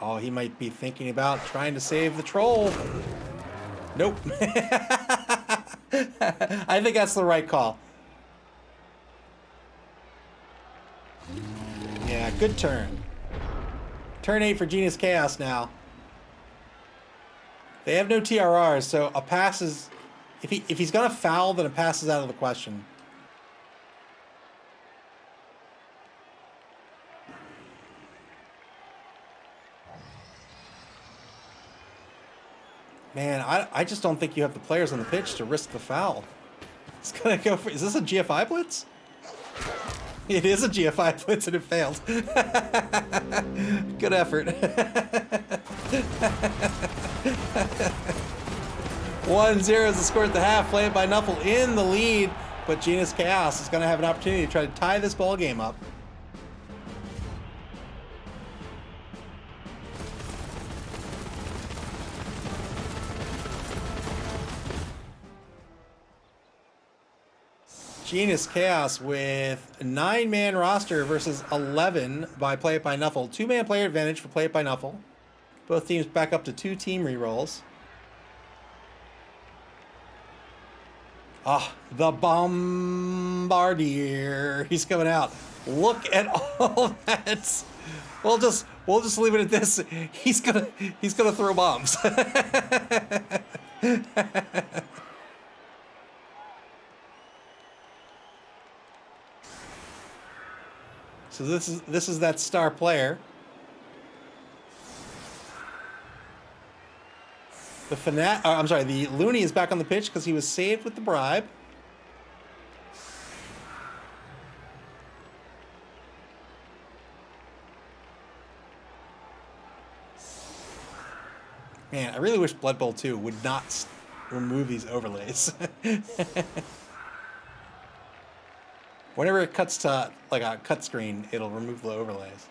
[SPEAKER 1] Oh, he might be thinking about trying to save the troll. Nope. I think that's the right call. Yeah, good turn. Turn 8 for Genus Chaos now. They have no TRRs, so a pass is... If he's gonna foul, then a pass is out of the question. Man, I just don't think you have the players on the pitch to risk the foul. It's gonna go for... Is this a GFI blitz? It is a GFI blitz and it failed. Good effort. 1-0 is the score at the half. Played by Nuffle in the lead, but Genus Chaos is gonna have an opportunity to try to tie this ball game up. Genus Chaos with a 9-man roster versus 11 by Play It by Nuffle. 2-man player advantage for Play It by Nuffle. Both teams back up to 2 team rerolls. Ah, the Bombardier. He's coming out. Look at all that. We'll just leave it at this. He's gonna throw bombs. So this is that star player. The Looney is back on the pitch because he was saved with the bribe. Man, I really wish Blood Bowl 2 would not remove these overlays. Whenever it cuts to like a cut screen, it'll remove the overlays.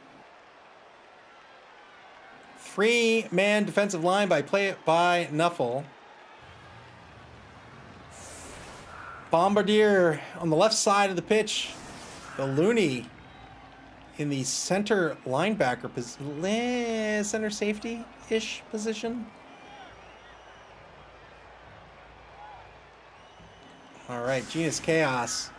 [SPEAKER 1] 3-man defensive line by Play It by Nuffle. Bombardier on the left side of the pitch. The Looney in the center linebacker position, center safety-ish position. All right, Genus Chaos.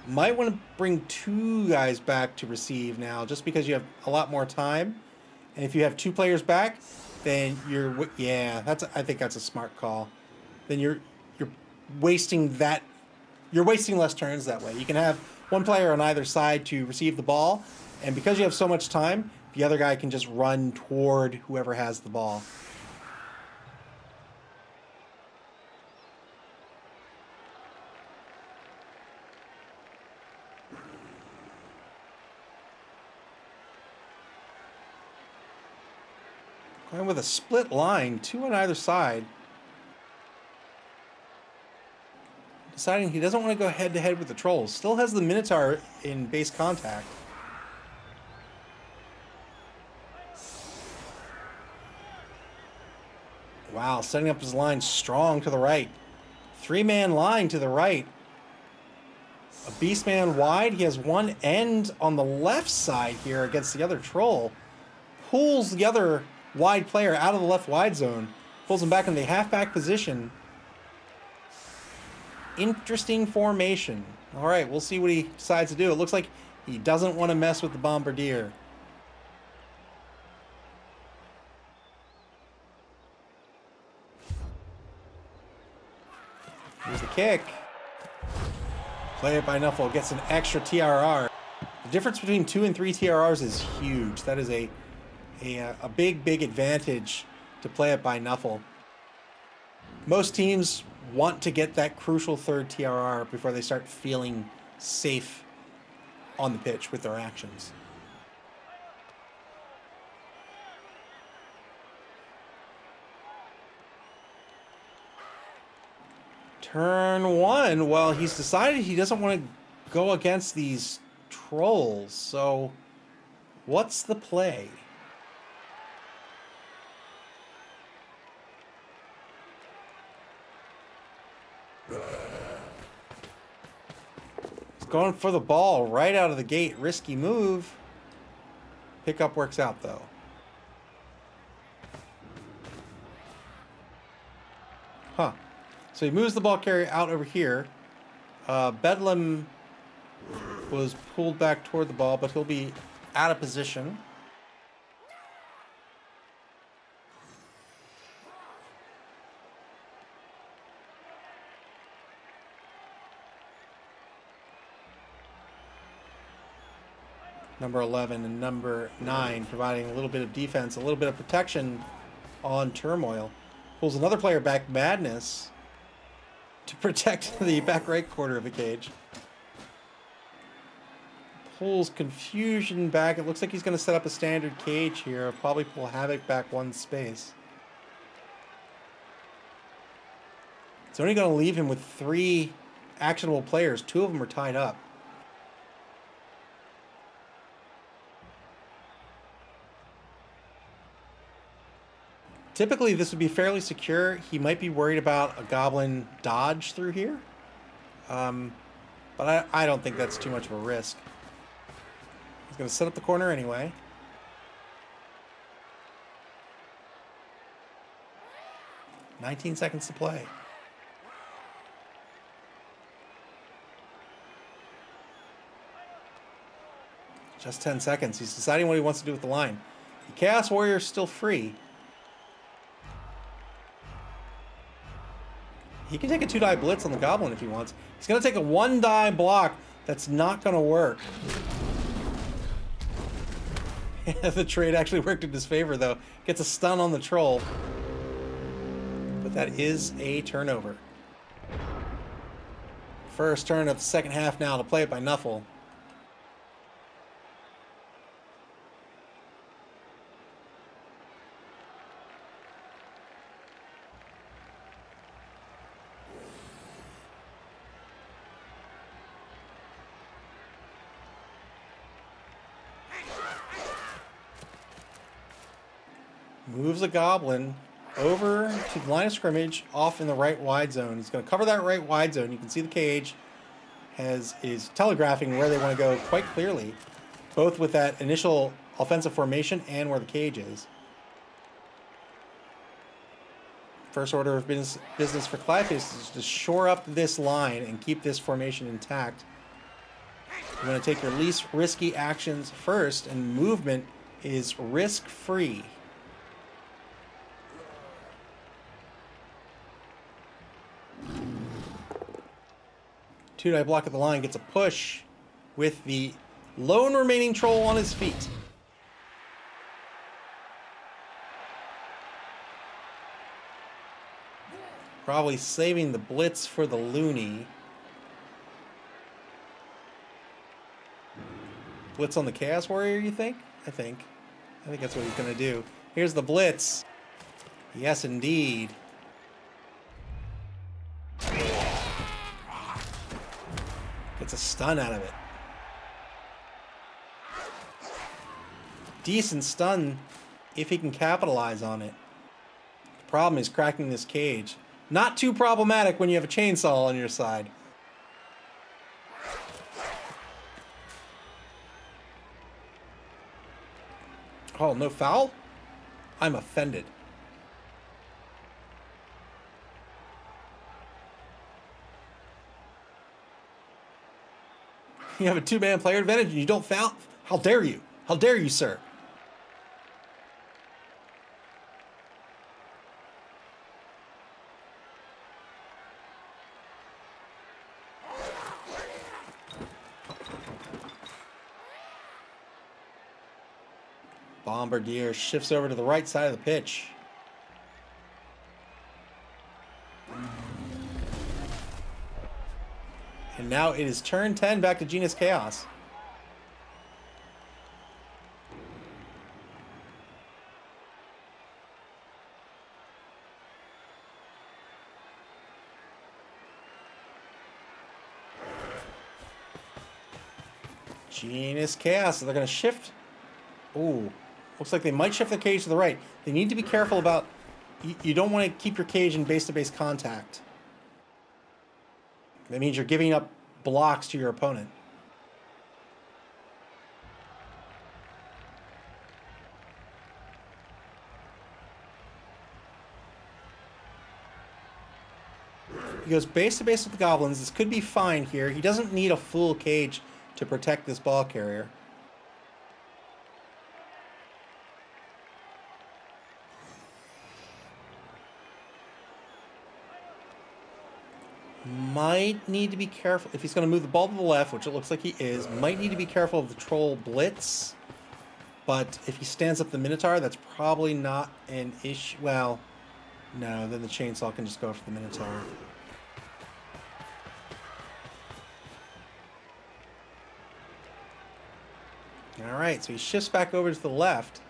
[SPEAKER 1] Might want to bring 2 guys back to receive now, just because you have a lot more time. And if you have 2 players back, then I think that's a smart call. Then you're wasting that. You're wasting less turns that way. You can have 1 player on either side to receive the ball, and because you have so much time, the other guy can just run toward whoever has the ball. Going with a split line, 2 on either side. Deciding he doesn't want to go head-to-head with the Trolls. Still has the Minotaur in base contact. Wow, setting up his line strong to the right. 3-man line to the right. A Beastman wide. He has 1 end on the left side here against the other Troll. Pulls the other wide player out of the left wide zone. Pulls him back in the halfback position. Interesting formation. All right, we'll see what he decides to do. It looks like he doesn't want to mess with the Bombardier. Here's the kick. Play It by Nuffle gets an extra TRR. The difference between 2 and 3 TRRs is huge. That is a big advantage to Play It by Nuffle. Most teams want to get that crucial 3rd TRR before they start feeling safe on the pitch with their actions. Turn 1. Well, he's decided he doesn't want to go against these Trolls. So what's the play? He's going for the ball right out of the gate. Risky move. Pickup works out, though. Huh. So he moves the ball carrier out over here. Bedlam was pulled back toward the ball, but he'll be out of position. Number 11 and number 9 providing a little bit of defense, a little bit of protection on Turmoil. Pulls another player back, Madness, to protect the back right quarter of the cage. Pulls Confusion back. It looks like he's going to set up a standard cage here. Probably pull Havoc back one space. It's only going to leave him with 3 actionable players. 2 of them are tied up. Typically, this would be fairly secure. He might be worried about a Goblin dodge through here. But I don't think that's too much of a risk. He's going to set up the corner anyway. "19 seconds to play. Just 10 seconds. He's deciding what he wants to do with the line. The Chaos Warrior is still free. He can take a 2-die blitz on the Goblin if he wants. He's going to take a 1-die block. That's not going to work. The trade actually worked in his favor, though. Gets a stun on the Troll. But that is a turnover. First turn of the second half now to play it by Nuffle. Moves a Goblin over to the line of scrimmage off in the right wide zone. He's going to cover that right wide zone. You can see the cage is telegraphing where they want to go quite clearly, both with that initial offensive formation and where the cage is. First order of business for Clyface is to shore up this line and keep this formation intact. You want to take your least risky actions first, and movement is risk-free. Two-die block at the line gets a push with the lone remaining Troll on his feet. Probably saving the blitz for the Looney. Blitz on the Chaos Warrior, you think? I think that's what he's going to do. Here's the blitz. Yes, indeed. Gets a stun out of it. Decent stun if he can capitalize on it. The problem is cracking this cage. Not too problematic when you have a chainsaw on your side. Oh, no foul? I'm offended. You have a 2-man player advantage and you don't foul? How dare you? How dare you, sir? Bombardier shifts over to the right side of the pitch. And now it is turn 10 back to Genus Chaos. Genus Chaos, so they're going to shift. Ooh, looks like they might shift the cage to the right. They need to be careful about, you don't want to keep your cage in base-to-base contact. That means you're giving up blocks to your opponent. He goes base to base with the goblins. This could be fine here. He doesn't need a full cage to protect this ball carrier. Might need to be careful if he's going to move the ball to the left, which it looks like he is. Might need to be careful of the troll blitz. But if he stands up the Minotaur, that's probably not an issue. Well, no, then the chainsaw can just go for the Minotaur. All right, so he shifts back over to the left.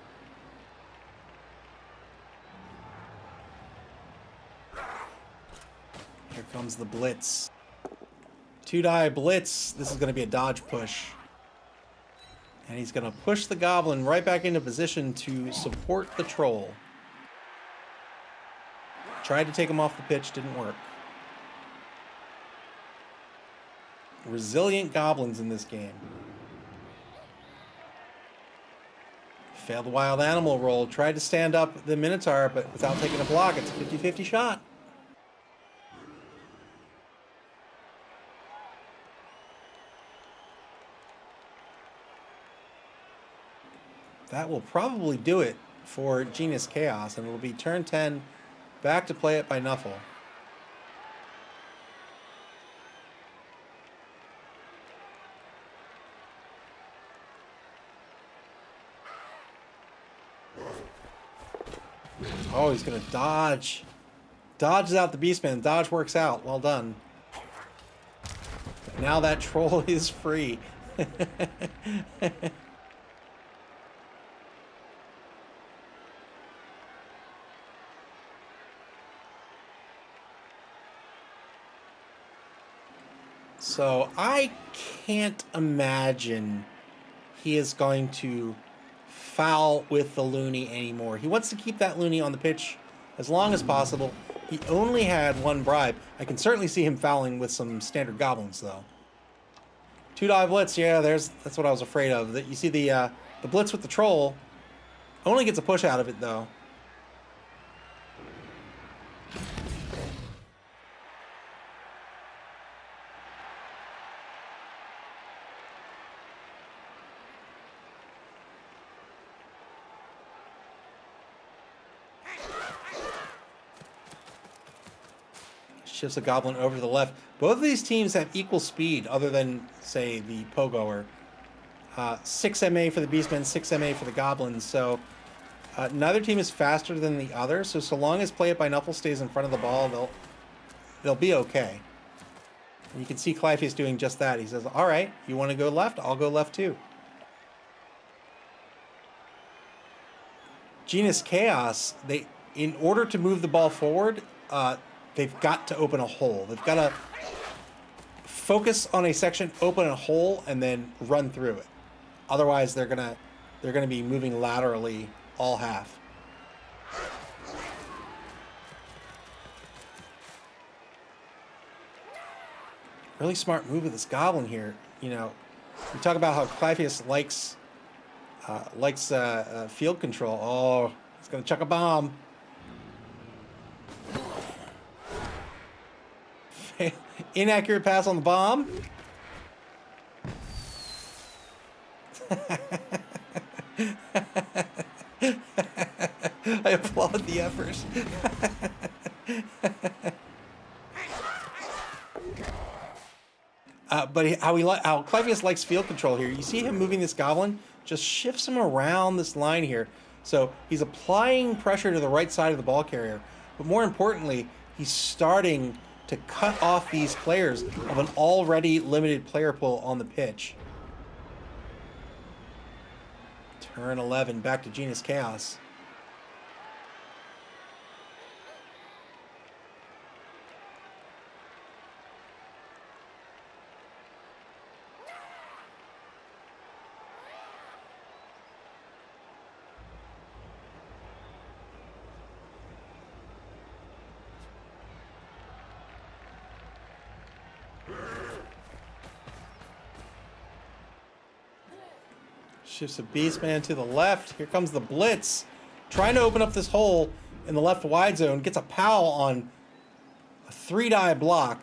[SPEAKER 1] Here comes the blitz. 2-die blitz. This is going to be a dodge push. And he's going to push the goblin right back into position to support the troll. Tried to take him off the pitch, didn't work. Resilient goblins in this game. Failed the wild animal roll. Tried to stand up the Minotaur, but without taking a block, it's a 50-50 shot. That will probably do it for Genus Chaos, and it will be turn 10, back to play it by Nuffle. Oh, he's going to dodge. Dodges out the Beastman. Dodge works out. Well done. Now that troll is free. So I can't imagine he is going to foul with the loony anymore. He wants to keep that loony on the pitch as long as possible. He only had one bribe. I can certainly see him fouling with some standard goblins, though. 2-die blitz, yeah, that's what I was afraid of. That you see the blitz with the troll only gets a push out of it, though. Shifts a goblin over to the left. Both of these teams have equal speed, other than, say, the Pogoer. 6 MA for the Beastmen, 6 MA for the goblins. So neither team is faster than the other. So long as Play It by Nuffle stays in front of the ball, they'll be okay. And you can see Clypheus doing just that. He says, "All right, you want to go left? I'll go left too." Genus Chaos, in order to move the ball forward, they've got to open a hole. They've got to focus on a section, open a hole, and then run through it. Otherwise, they're gonna be moving laterally all half. Really smart move of this goblin here. You know, we talk about how Clypheus likes field control. Oh, he's gonna chuck a bomb. Inaccurate pass on the bomb. I applaud the effort. But how Clypheus likes field control here. You see him moving this goblin, just shifts him around this line here. So he's applying pressure to the right side of the ball carrier. But more importantly, he's starting to cut off these players of an already limited player pool on the pitch. Turn 11, back to Genus Chaos. Shifts a Beastman to the left. Here comes the blitz. Trying to open up this hole in the left wide zone. Gets a POW on a 3-die block.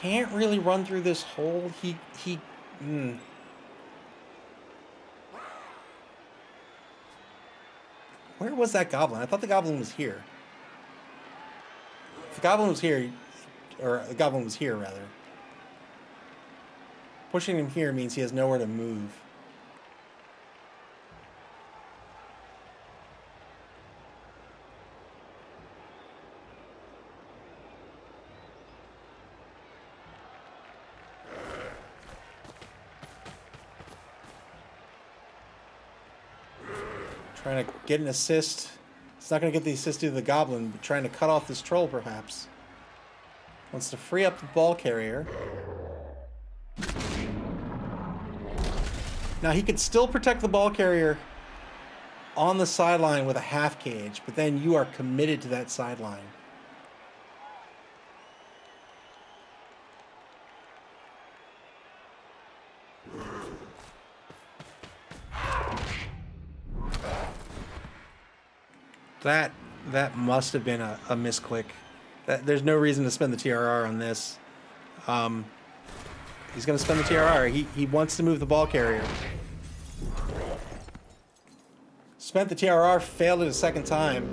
[SPEAKER 1] Can't really run through this hole. Where was that goblin? I thought the goblin was here. If the goblin was here, or the goblin was here rather. Pushing him here means he has nowhere to move. Trying to get an assist. It's not going to get the assist to the goblin, but trying to cut off this troll, perhaps. Wants to free up the ball carrier. Now, he could still protect the ball carrier on the sideline with a half cage, but then you are committed to that sideline. That must have been a misclick. There's no reason to spend the TRR on this. He's going to spend the TRR. He wants to move the ball carrier. Spent the TRR, failed it a second time.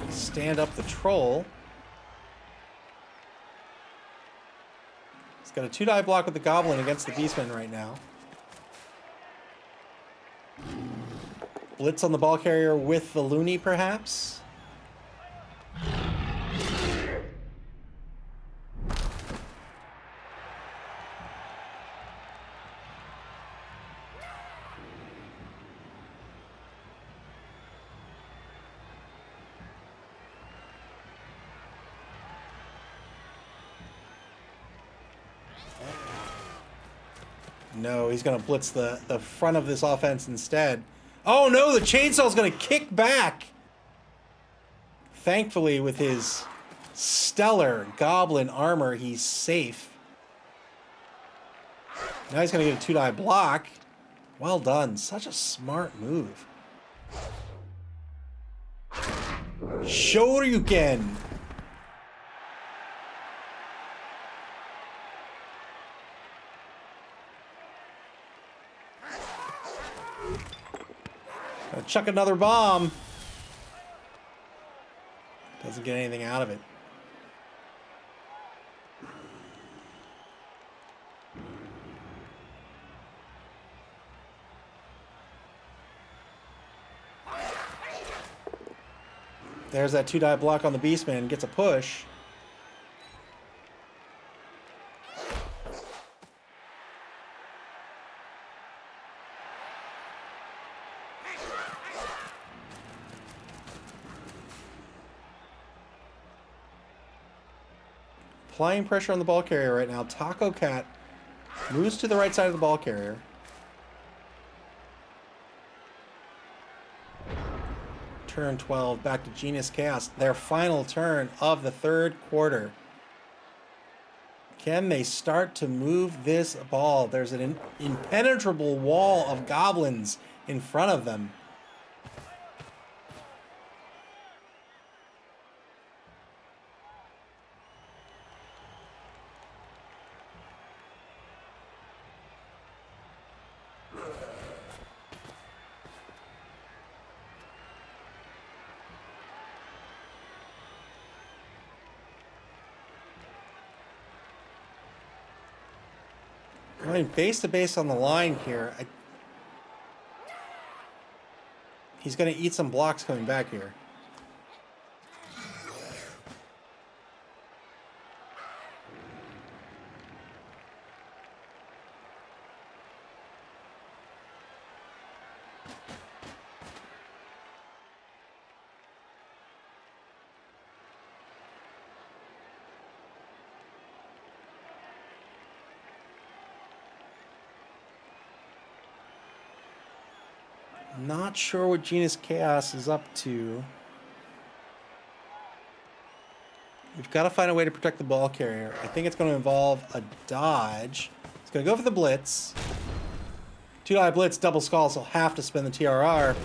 [SPEAKER 1] Stand up the troll. He's got a 2-die block with the goblin against the beastman right now. Blitz on the ball carrier with the loony, perhaps? No, he's going to blitz the front of this offense instead. Oh no, the chainsaw's going to kick back! Thankfully, with his stellar goblin armor, he's safe. Now he's going to get a 2-die block. Well done. Such a smart move. Shoryuken! Chuck another bomb. Doesn't get anything out of it. There's that 2-die block on the beastman. Gets a push. Applying pressure on the ball carrier right now. Taco Cat moves to the right side of the ball carrier. Turn 12, back to Genus Chaos. Their final turn of the third quarter. Can they start to move this ball? There's an impenetrable wall of goblins in front of them. I mean, base to base on the line here. He's going to eat some blocks coming back here. Not sure what Genus Chaos is up to. We've got to find a way to protect the ball carrier. I think it's going to involve a dodge. It's going to go for the blitz. 2-die blitz, double skull, so he'll have to spend the TRR.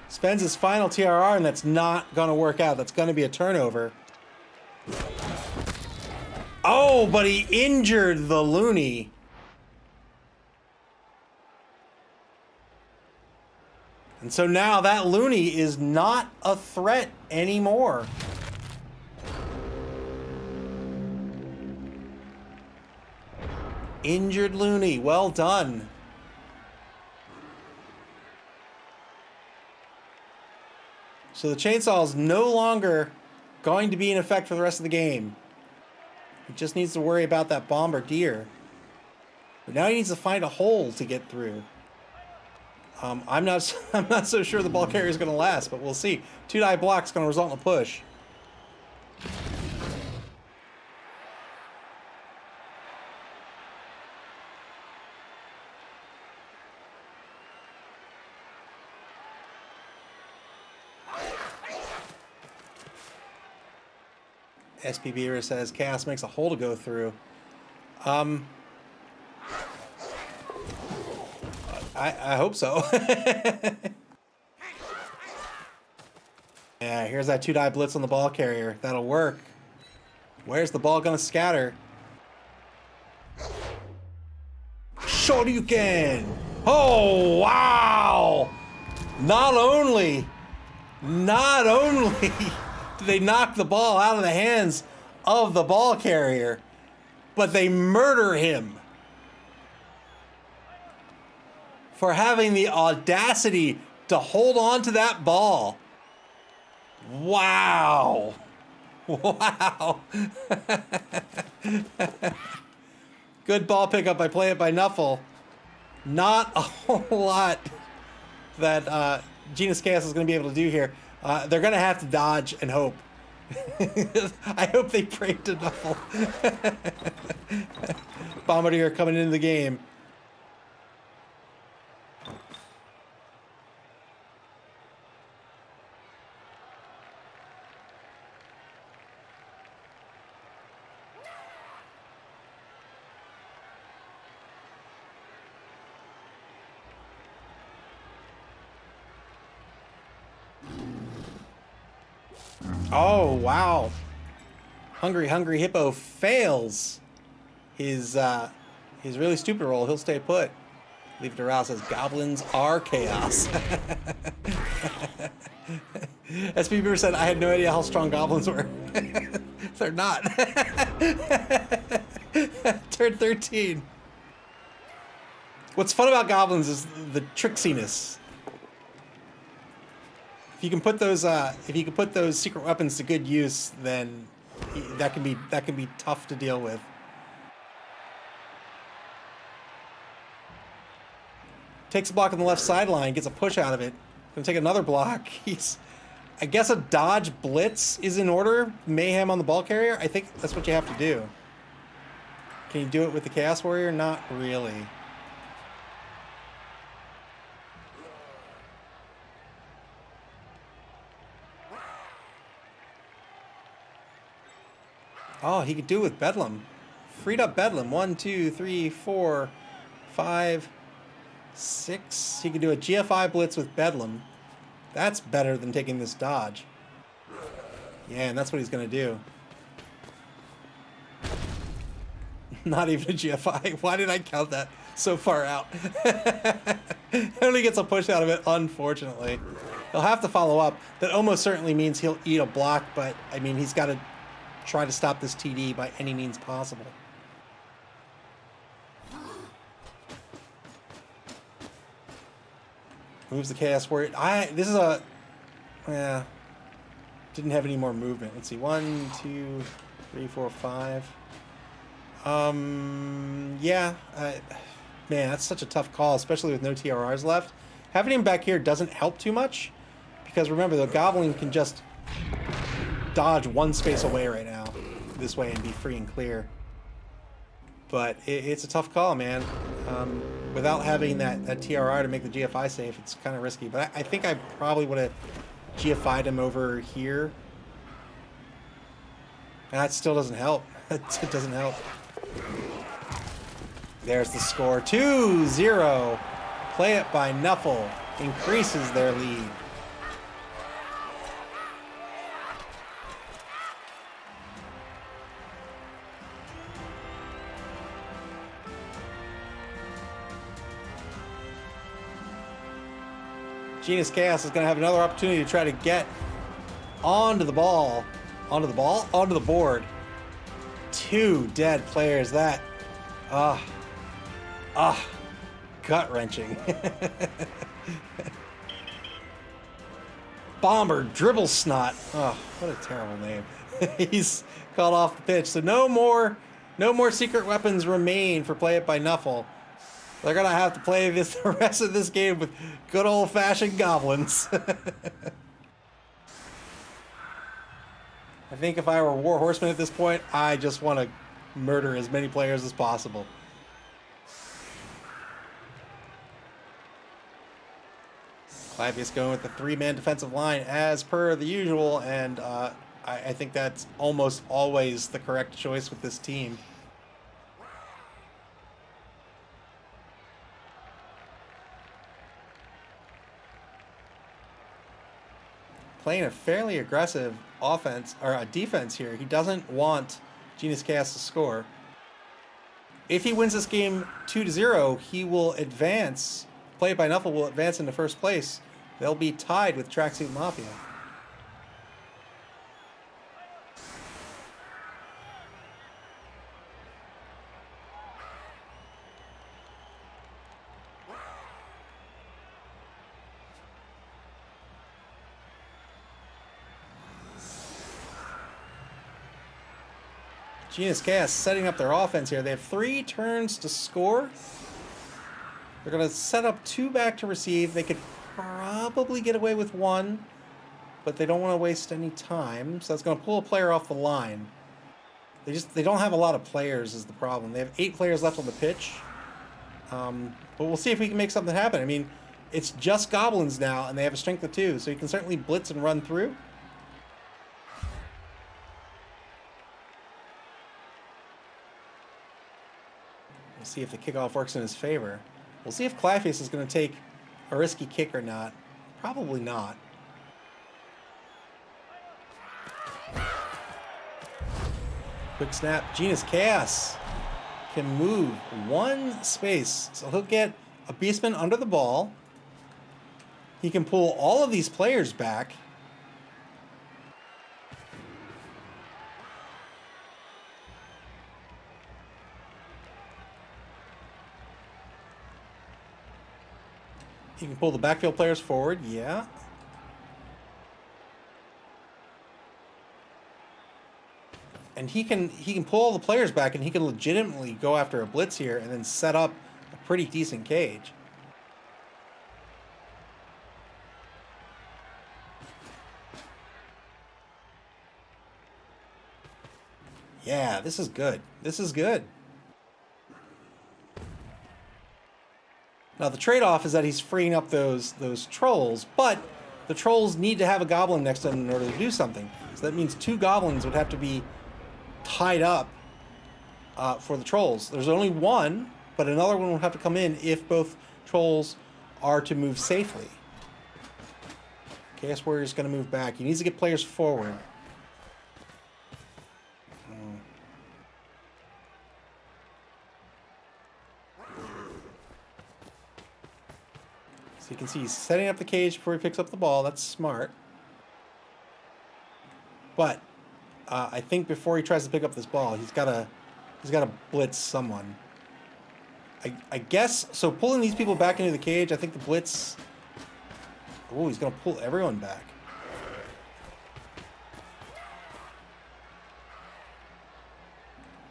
[SPEAKER 1] Spends his final TRR, and that's not going to work out. That's going to be a turnover. Oh, but he injured the loony. And so now that loony is not a threat anymore. Injured loony, well done. So the chainsaw is no longer going to be in effect for the rest of the game. He just needs to worry about that bombardier. But now he needs to find a hole to get through. I'm not so sure the ball carrier is going to last, but we'll see. 2-die block's going to result in a push. SP Beaver says Chaos makes a hole to go through. I hope so. Yeah, here's that 2-die blitz on the ball carrier. That'll work. Where's the ball gonna scatter? Shoryuken! Oh, wow! Not only did they knock the ball out of the hands of the ball carrier, but they murder him for having the audacity to hold on to that ball. Wow. Wow. Good ball pickup by Play It by Nuffle. Not a whole lot that Genus Chaos is going to be able to do here. They're going to have to dodge and hope. I hope they pray to Nuffle. Bombardier coming into the game. Oh, wow. Hungry Hippo fails his really stupid roll. He'll stay put. Leave it to Rouse says goblins are chaos. SP Beaver said, I had no idea how strong goblins were. They're not. Turn 13. What's fun about goblins is the tricksiness. If you can put those secret weapons to good use, then that can be tough to deal with. Takes a block on the left sideline, gets a push out of it. Gonna take another block. I guess a dodge blitz is in order. Mayhem on the ball carrier. I think that's what you have to do. Can you do it with the Chaos Warrior? Not really. Oh, he could do it with Bedlam. Freed up Bedlam. 1, 2, 3, 4, 5, 6. He could do a GFI blitz with Bedlam. That's better than taking this dodge. Yeah, and that's what he's going to do. Not even a GFI. Why did I count that so far out? He only gets a push out of it, unfortunately. He'll have to follow up. That almost certainly means he'll eat a block, but, I mean, he's got to try to stop this TD by any means possible. Moves the Chaos Warrior. This is a... Yeah. Didn't have any more movement. Let's see. 1, 2, 3, 4, 5. Yeah. Man, that's such a tough call, especially with no TRRs left. Having him back here doesn't help too much, because remember, the Goblin can just dodge one space away right now this way and be free and clear. But it's a tough call, man. without having that TRR to make the GFI safe, it's kind of risky. But I think I probably would have GFI'd him over here. That still doesn't help. It doesn't help. There's the score. 2-0. Play It by Nuffle increases their lead. Genus Chaos is going to have another opportunity to try to get onto the ball. Onto the ball? Onto the board. 2 dead players. That, gut-wrenching. Bomber Dribble Snot. Oh, what a terrible name. He's called off the pitch. So no more secret weapons remain for Play It by Nuffle. They're gonna have to play the rest of this game with good old-fashioned goblins. I think if I were War Horseman at this point, I just want to murder as many players as possible. Clavius going with the 3-man defensive line as per the usual, and I think that's almost always the correct choice with this team. Playing a fairly aggressive offense or a defense here. He doesn't want Genus Chaos to score. If he wins this game 2-0, he will advance. Play It by Nuffle will advance into first place. They'll be tied with Tracksuit Mafia. Genus Chaos setting up their offense here. They have 3 turns to score. They're going to set up 2 back to receive. They could probably get away with 1, but they don't want to waste any time. So that's going to pull a player off the line. They don't have a lot of players is the problem. They have 8 players left on the pitch. But we'll see if we can make something happen. I mean, it's just goblins now, and they have a strength of 2, so you can certainly blitz and run through. We'll see if the kickoff works in his favor. We'll see if Clavius is going to take a risky kick or not. Probably not. Quick snap. Genus Chaos can move 1 space. So he'll get a Beastman under the ball. He can pull all of these players back. He can pull the backfield players forward, yeah. And he can pull all the players back, and he can legitimately go after a blitz here and then set up a pretty decent cage. Yeah, this is good. This is good. Now the trade-off is that he's freeing up those trolls, but the trolls need to have a goblin next to them in order to do something. So that means 2 goblins would have to be tied up for the trolls. There's only 1, but another one will have to come in if both trolls are to move safely. Chaos Warrior is going to move back. He needs to get players forward. So you can see he's setting up the cage before he picks up the ball. That's smart. But I think before he tries to pick up this ball, he's got to blitz someone. I guess so. Pulling these people back into the cage, I think the blitz. Oh, he's going to pull everyone back.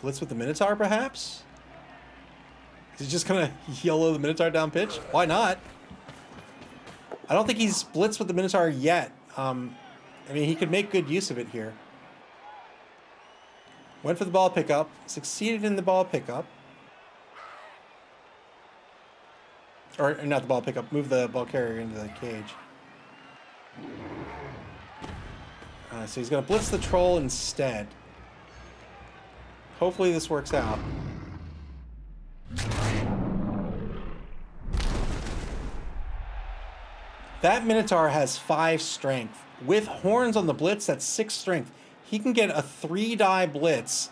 [SPEAKER 1] Blitz with the Minotaur, perhaps? Is he just going to YOLO the Minotaur down pitch? Why not? I don't think he's blitzed with the Minotaur yet. I mean, he could make good use of it here. Went for the ball pickup. Succeeded in the ball pickup. Or not the ball pickup. Move the ball carrier into the cage. So he's going to blitz the troll instead. Hopefully this works out. That Minotaur has 5 strength. With horns on the blitz, that's 6 strength. He can get a 3-die blitz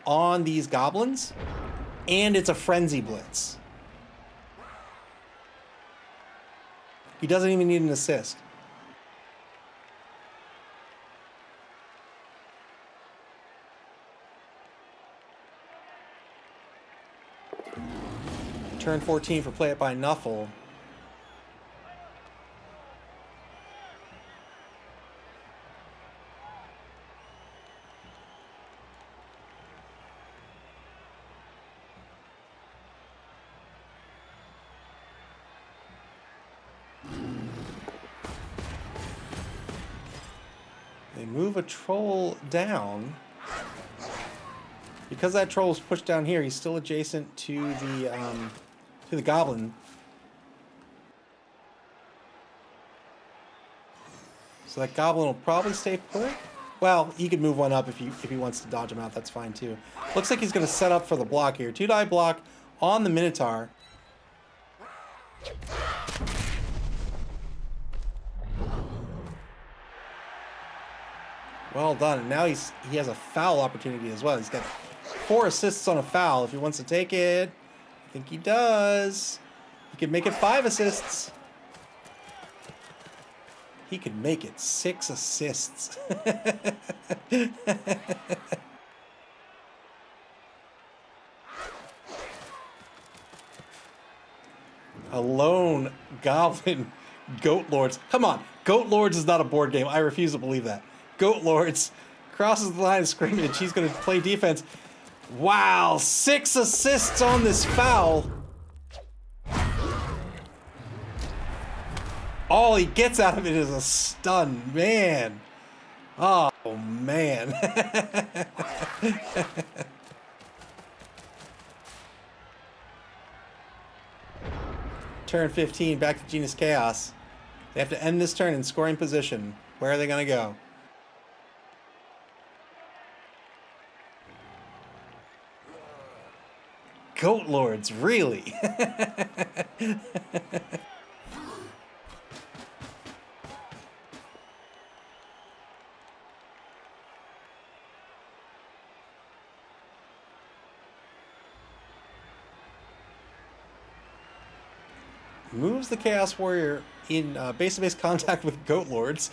[SPEAKER 1] on these goblins, and it's a frenzy blitz. He doesn't even need an assist. Turn 14 for play it by Nuffle. They move a troll down. Because that troll is pushed down here, he's still adjacent to the goblin. So that goblin will probably stay put. Well, he could move one up if he wants to dodge him out. That's fine too. Looks like he's going to set up for the block here. 2-die block on the Minotaur. Well done. And now he has a foul opportunity as well. He's got 4 assists on a foul. If he wants to take it, I think he does. He could make it 5 assists. He could make it 6 assists. A lone goblin Goat Lords. Come on. Goat Lords is not a board game. I refuse to believe that. Goat Lords crosses the line of scrimmage. He's going to play defense. Wow, 6 assists on this foul. All he gets out of it is a stun, man. Oh, man. Turn 15, back to Genus Chaos. They have to end this turn in scoring position. Where are they going to go? Goat Lords, really? Moves the Chaos Warrior in base-to-base contact with Goat Lords.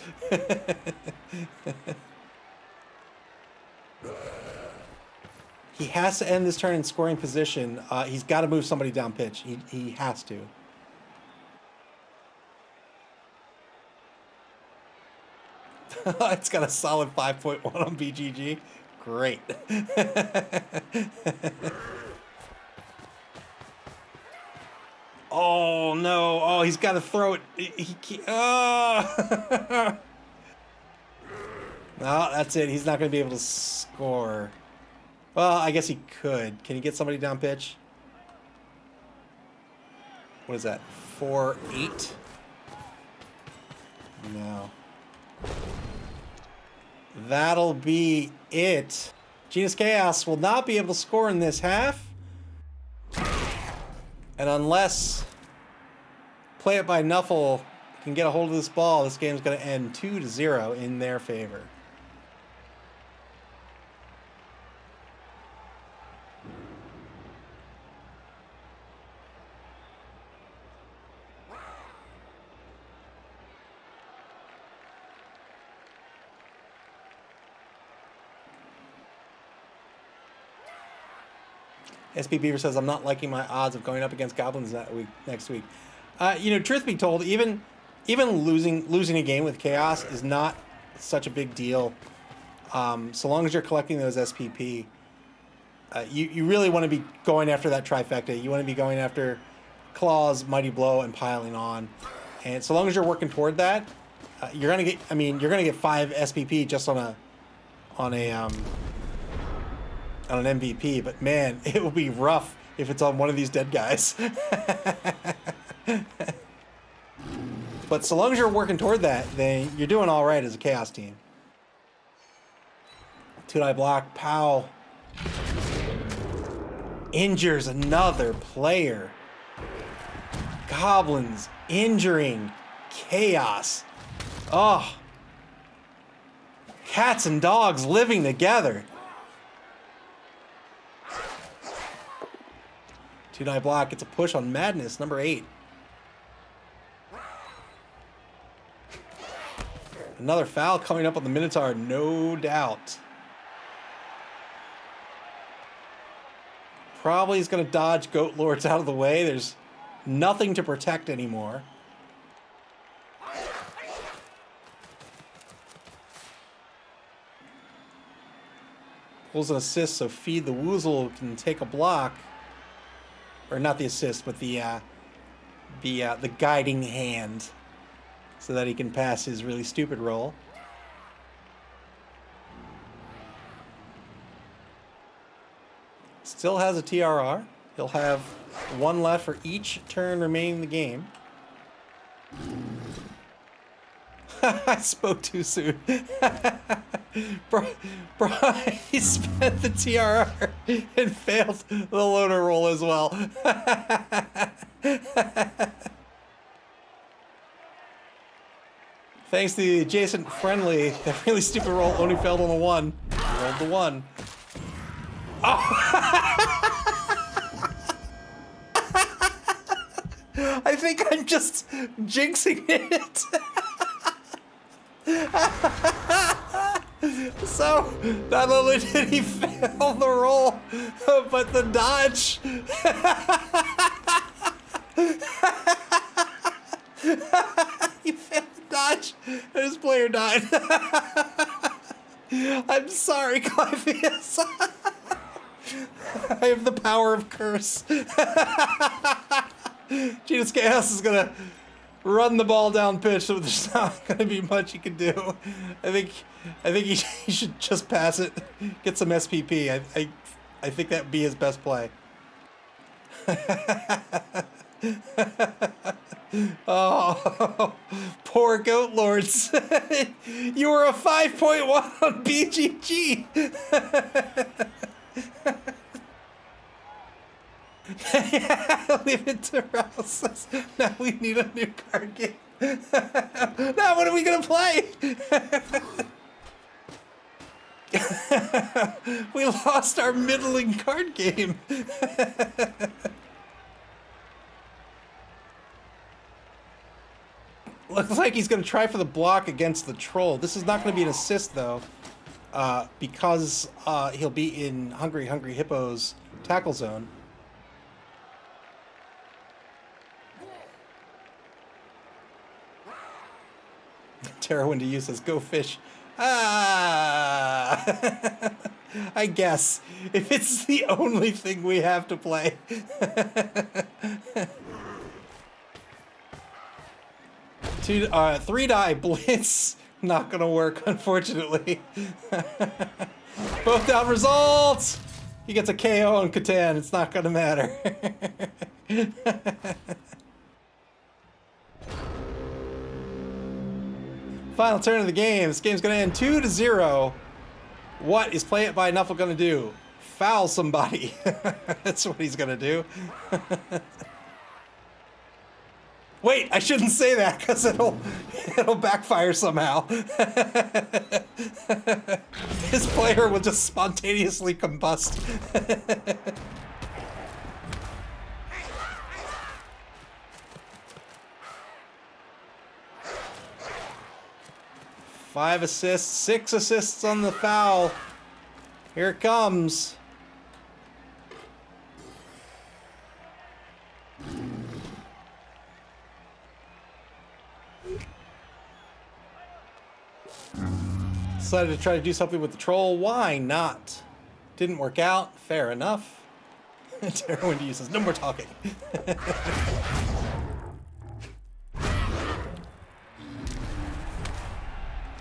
[SPEAKER 1] He has to end this turn in scoring position. He's got to move somebody down pitch. He has to. It's got a solid 5.1 on BGG. Great. Oh, no. Oh, he's got to throw it. He can't. Oh. No, that's it. He's not going to be able to score. Well, I guess he could. Can he get somebody down pitch? What is that? 4-8? No. That'll be it. Genus Chaos will not be able to score in this half. And unless Play It by Nuffle can get a hold of this ball, this game's going to end 2-0 in their favor. SP Beaver says, I'm not liking my odds of going up against goblins next week. You know, truth be told, even losing a game with Chaos is not such a big deal. So long as you're collecting those SPP, you really want to be going after that trifecta. You want to be going after Claws, Mighty Blow, and piling on. And so long as you're working toward that, you're gonna get. I mean, you're gonna get 5 SPP just on an MVP, but man, it will be rough if it's on one of these dead guys. But so long as you're working toward that, then you're doing all right as a Chaos team. 2-die block, pow. Injures another player. Goblins injuring Chaos. Oh. Cats and dogs living together. 2-die block gets a push on Madness, number 8. Another foul coming up on the Minotaur, no doubt. Probably is going to dodge Goat Lords out of the way. There's nothing to protect anymore. Pulls an assist, so Feed the Woozle can take a block. Or not the assist, but the guiding hand. So that he can pass his really stupid roll. Still has a TRR. He'll have 1 left for each turn remaining in the game. I spoke too soon. bro, he spent the TRR and failed the loader roll as well. Thanks to the adjacent friendly, that really stupid roll only failed on a 1. He rolled the 1. Oh! I think I'm just jinxing it. So, not only did he fail the roll, but the dodge. He failed the dodge, and his player died. I'm sorry, Clypheus. I have the power of curse. Genus Chaos is gonna run the ball down pitch, so there's not gonna be much he can do. I think he should just pass it, get some SPP. I think that'd be his best play. Oh, poor Goat Lords. You were a 5.1 on BGG. Yeah, leave it to Rouse. Now we need a new card game. Now what are we gonna play? We lost our middling card game. Looks like he's going to try for the block against the troll. This is not going to be an assist, though, because he'll be in Hungry Hippo's tackle zone. Terrawind to use says, go fish. Ah! I guess. If it's the only thing we have to play. 3-die blitz. Not gonna work, unfortunately. Both down results! He gets a KO on Catan. It's not gonna matter. Final turn of the game. This game's gonna end 2-0. What is Play It by Nuffle gonna do? Foul somebody. That's what he's gonna do. Wait, I shouldn't say that because it'll backfire somehow. His player will just spontaneously combust. 5 assists, 6 assists on the foul. Here it comes. Decided to try to do something with the troll. Why not? Didn't work out. Fair enough. Terrawind uses no more talking.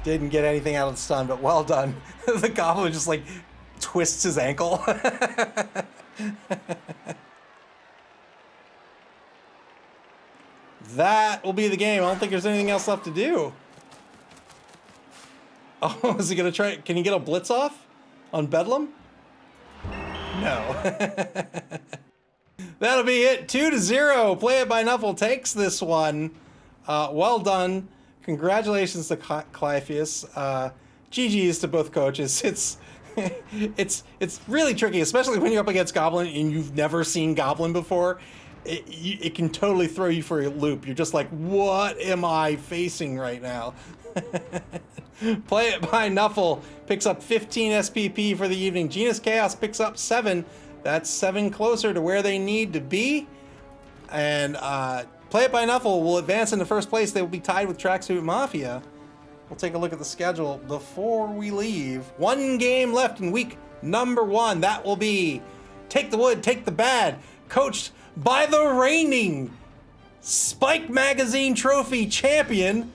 [SPEAKER 1] Didn't get anything out of the stun, but well done. The goblin just like twists his ankle. That will be the game. I don't think there's anything else left to do. Oh, is he gonna try? Can he get a blitz off on Bedlam? No. That'll be it. 2-0. Play It by Nuffle takes this one. Well done. Congratulations to Clypheus. GG's to both coaches. It's really tricky, especially when you're up against Goblin and you've never seen Goblin before. It can totally throw you for a loop. You're just like, what am I facing right now? Play It by Nuffle picks up 15 SPP for the evening. Genus Chaos picks up 7. That's 7 closer to where they need to be. And Play It by Nuffle will advance into first place. They will be tied with Tracksuit Mafia. We'll take a look at the schedule before we leave. 1 game left in week number 1. That will be Take the Wood, Take the Bad, coached by the reigning Spike Magazine Trophy champion,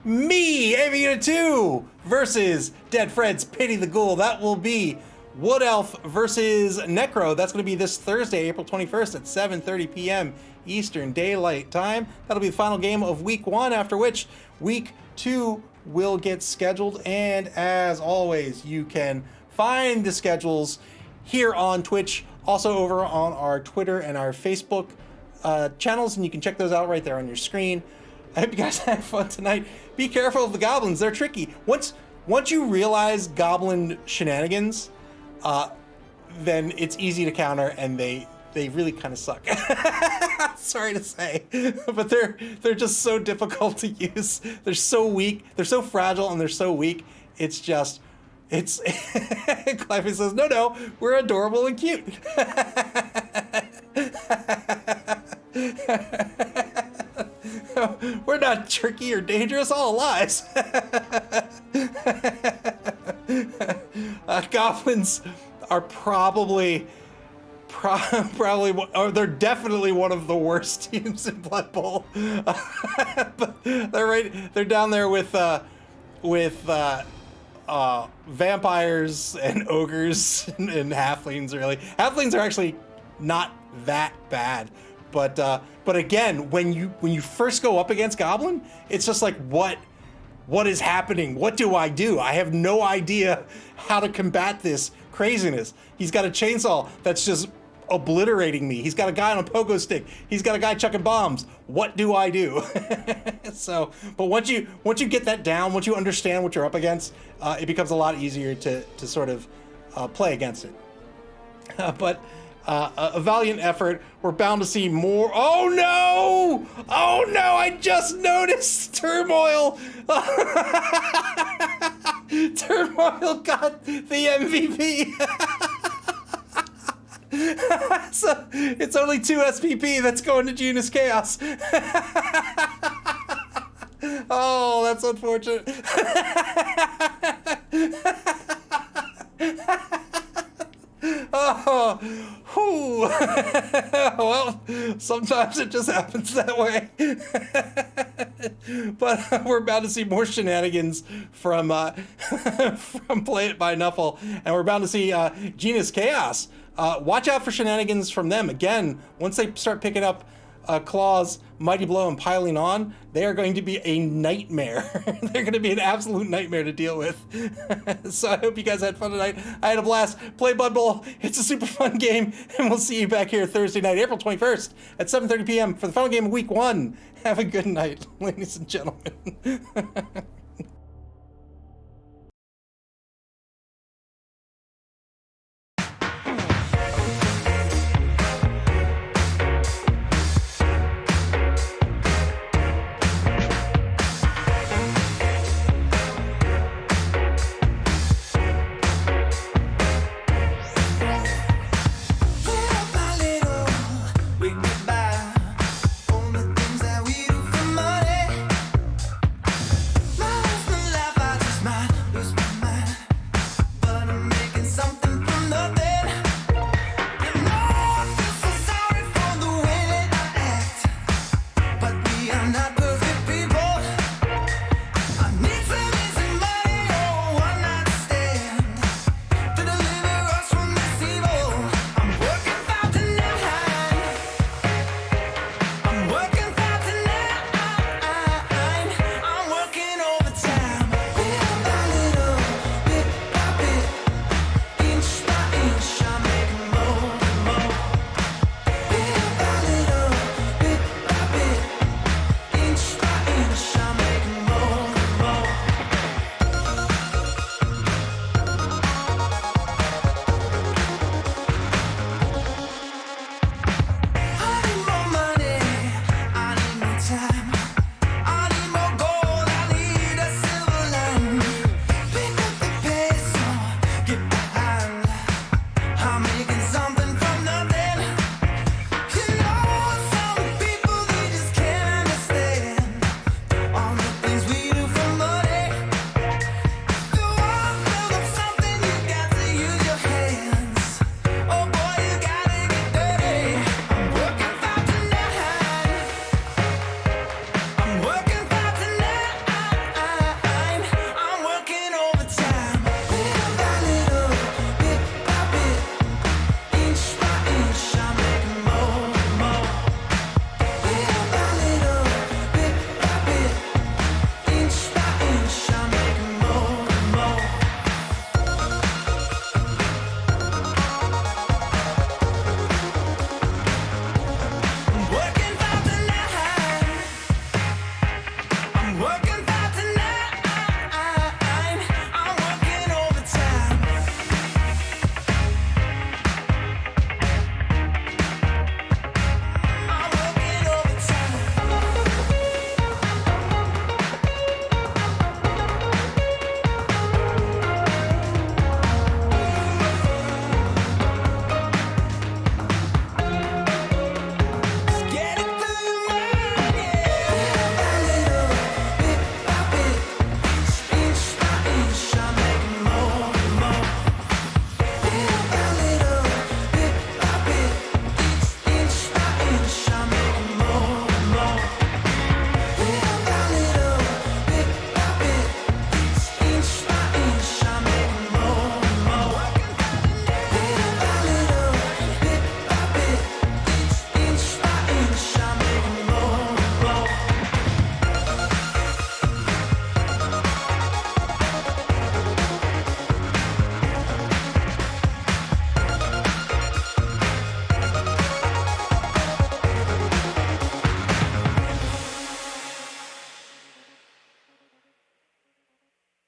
[SPEAKER 1] me, Avi Unit 2, versus Dead Fred's Pity the Ghoul. That will be Wood Elf versus Necro. That's going to be this Thursday, April 21st at 7:30 p.m. Eastern Daylight Time. That'll be the final game of week 1, after which week 2 will get scheduled. And as always, you can find the schedules here on Twitch, also over on our Twitter and our Facebook channels, and you can check those out right there on your screen. I hope you guys had fun tonight. Be careful of the goblins. They're tricky. Once you realize goblin shenanigans, then it's easy to counter, and they really kind of suck. Sorry to say, but they're just so difficult to use. They're so weak. They're so fragile, and they're so weak. It's Cliffy says, no, we're adorable and cute. We're not tricky or dangerous, all lies. Goblins are probably, or they're definitely one of the worst teams in Blood Bowl. But they're down there with vampires and ogres and halflings. Really, halflings are actually not that bad, but again, when you first go up against Goblin, it's just like, what is happening? What do? I have no idea how to combat this craziness. He's got a chainsaw that's just obliterating me. He's got a guy on a pogo stick. He's got a guy chucking bombs. What do I do? So, but once you get that down, once you understand what you're up against, it becomes a lot easier to sort of play against it. But a valiant effort. We're bound to see more. Oh no! I just noticed Turmoil. Turmoil got the MVP. So it's only 2 SPP that's going to Genus Chaos. Oh, that's unfortunate. Oh, whew. Well, sometimes it just happens that way. But we're about to see more shenanigans from Play It by Nuffle, and we're about to see Genus Chaos. Watch out for shenanigans from them. Again, once they start picking up Claws, Mighty Blow, and piling on, they are going to be a nightmare. They're going to be an absolute nightmare to deal with. So I hope you guys had fun tonight. I had a blast. Play Blood Bowl. It's a super fun game, and we'll see you back here Thursday night, April 21st at 7:30 p.m. for the final game of week 1. Have a good night, ladies and gentlemen.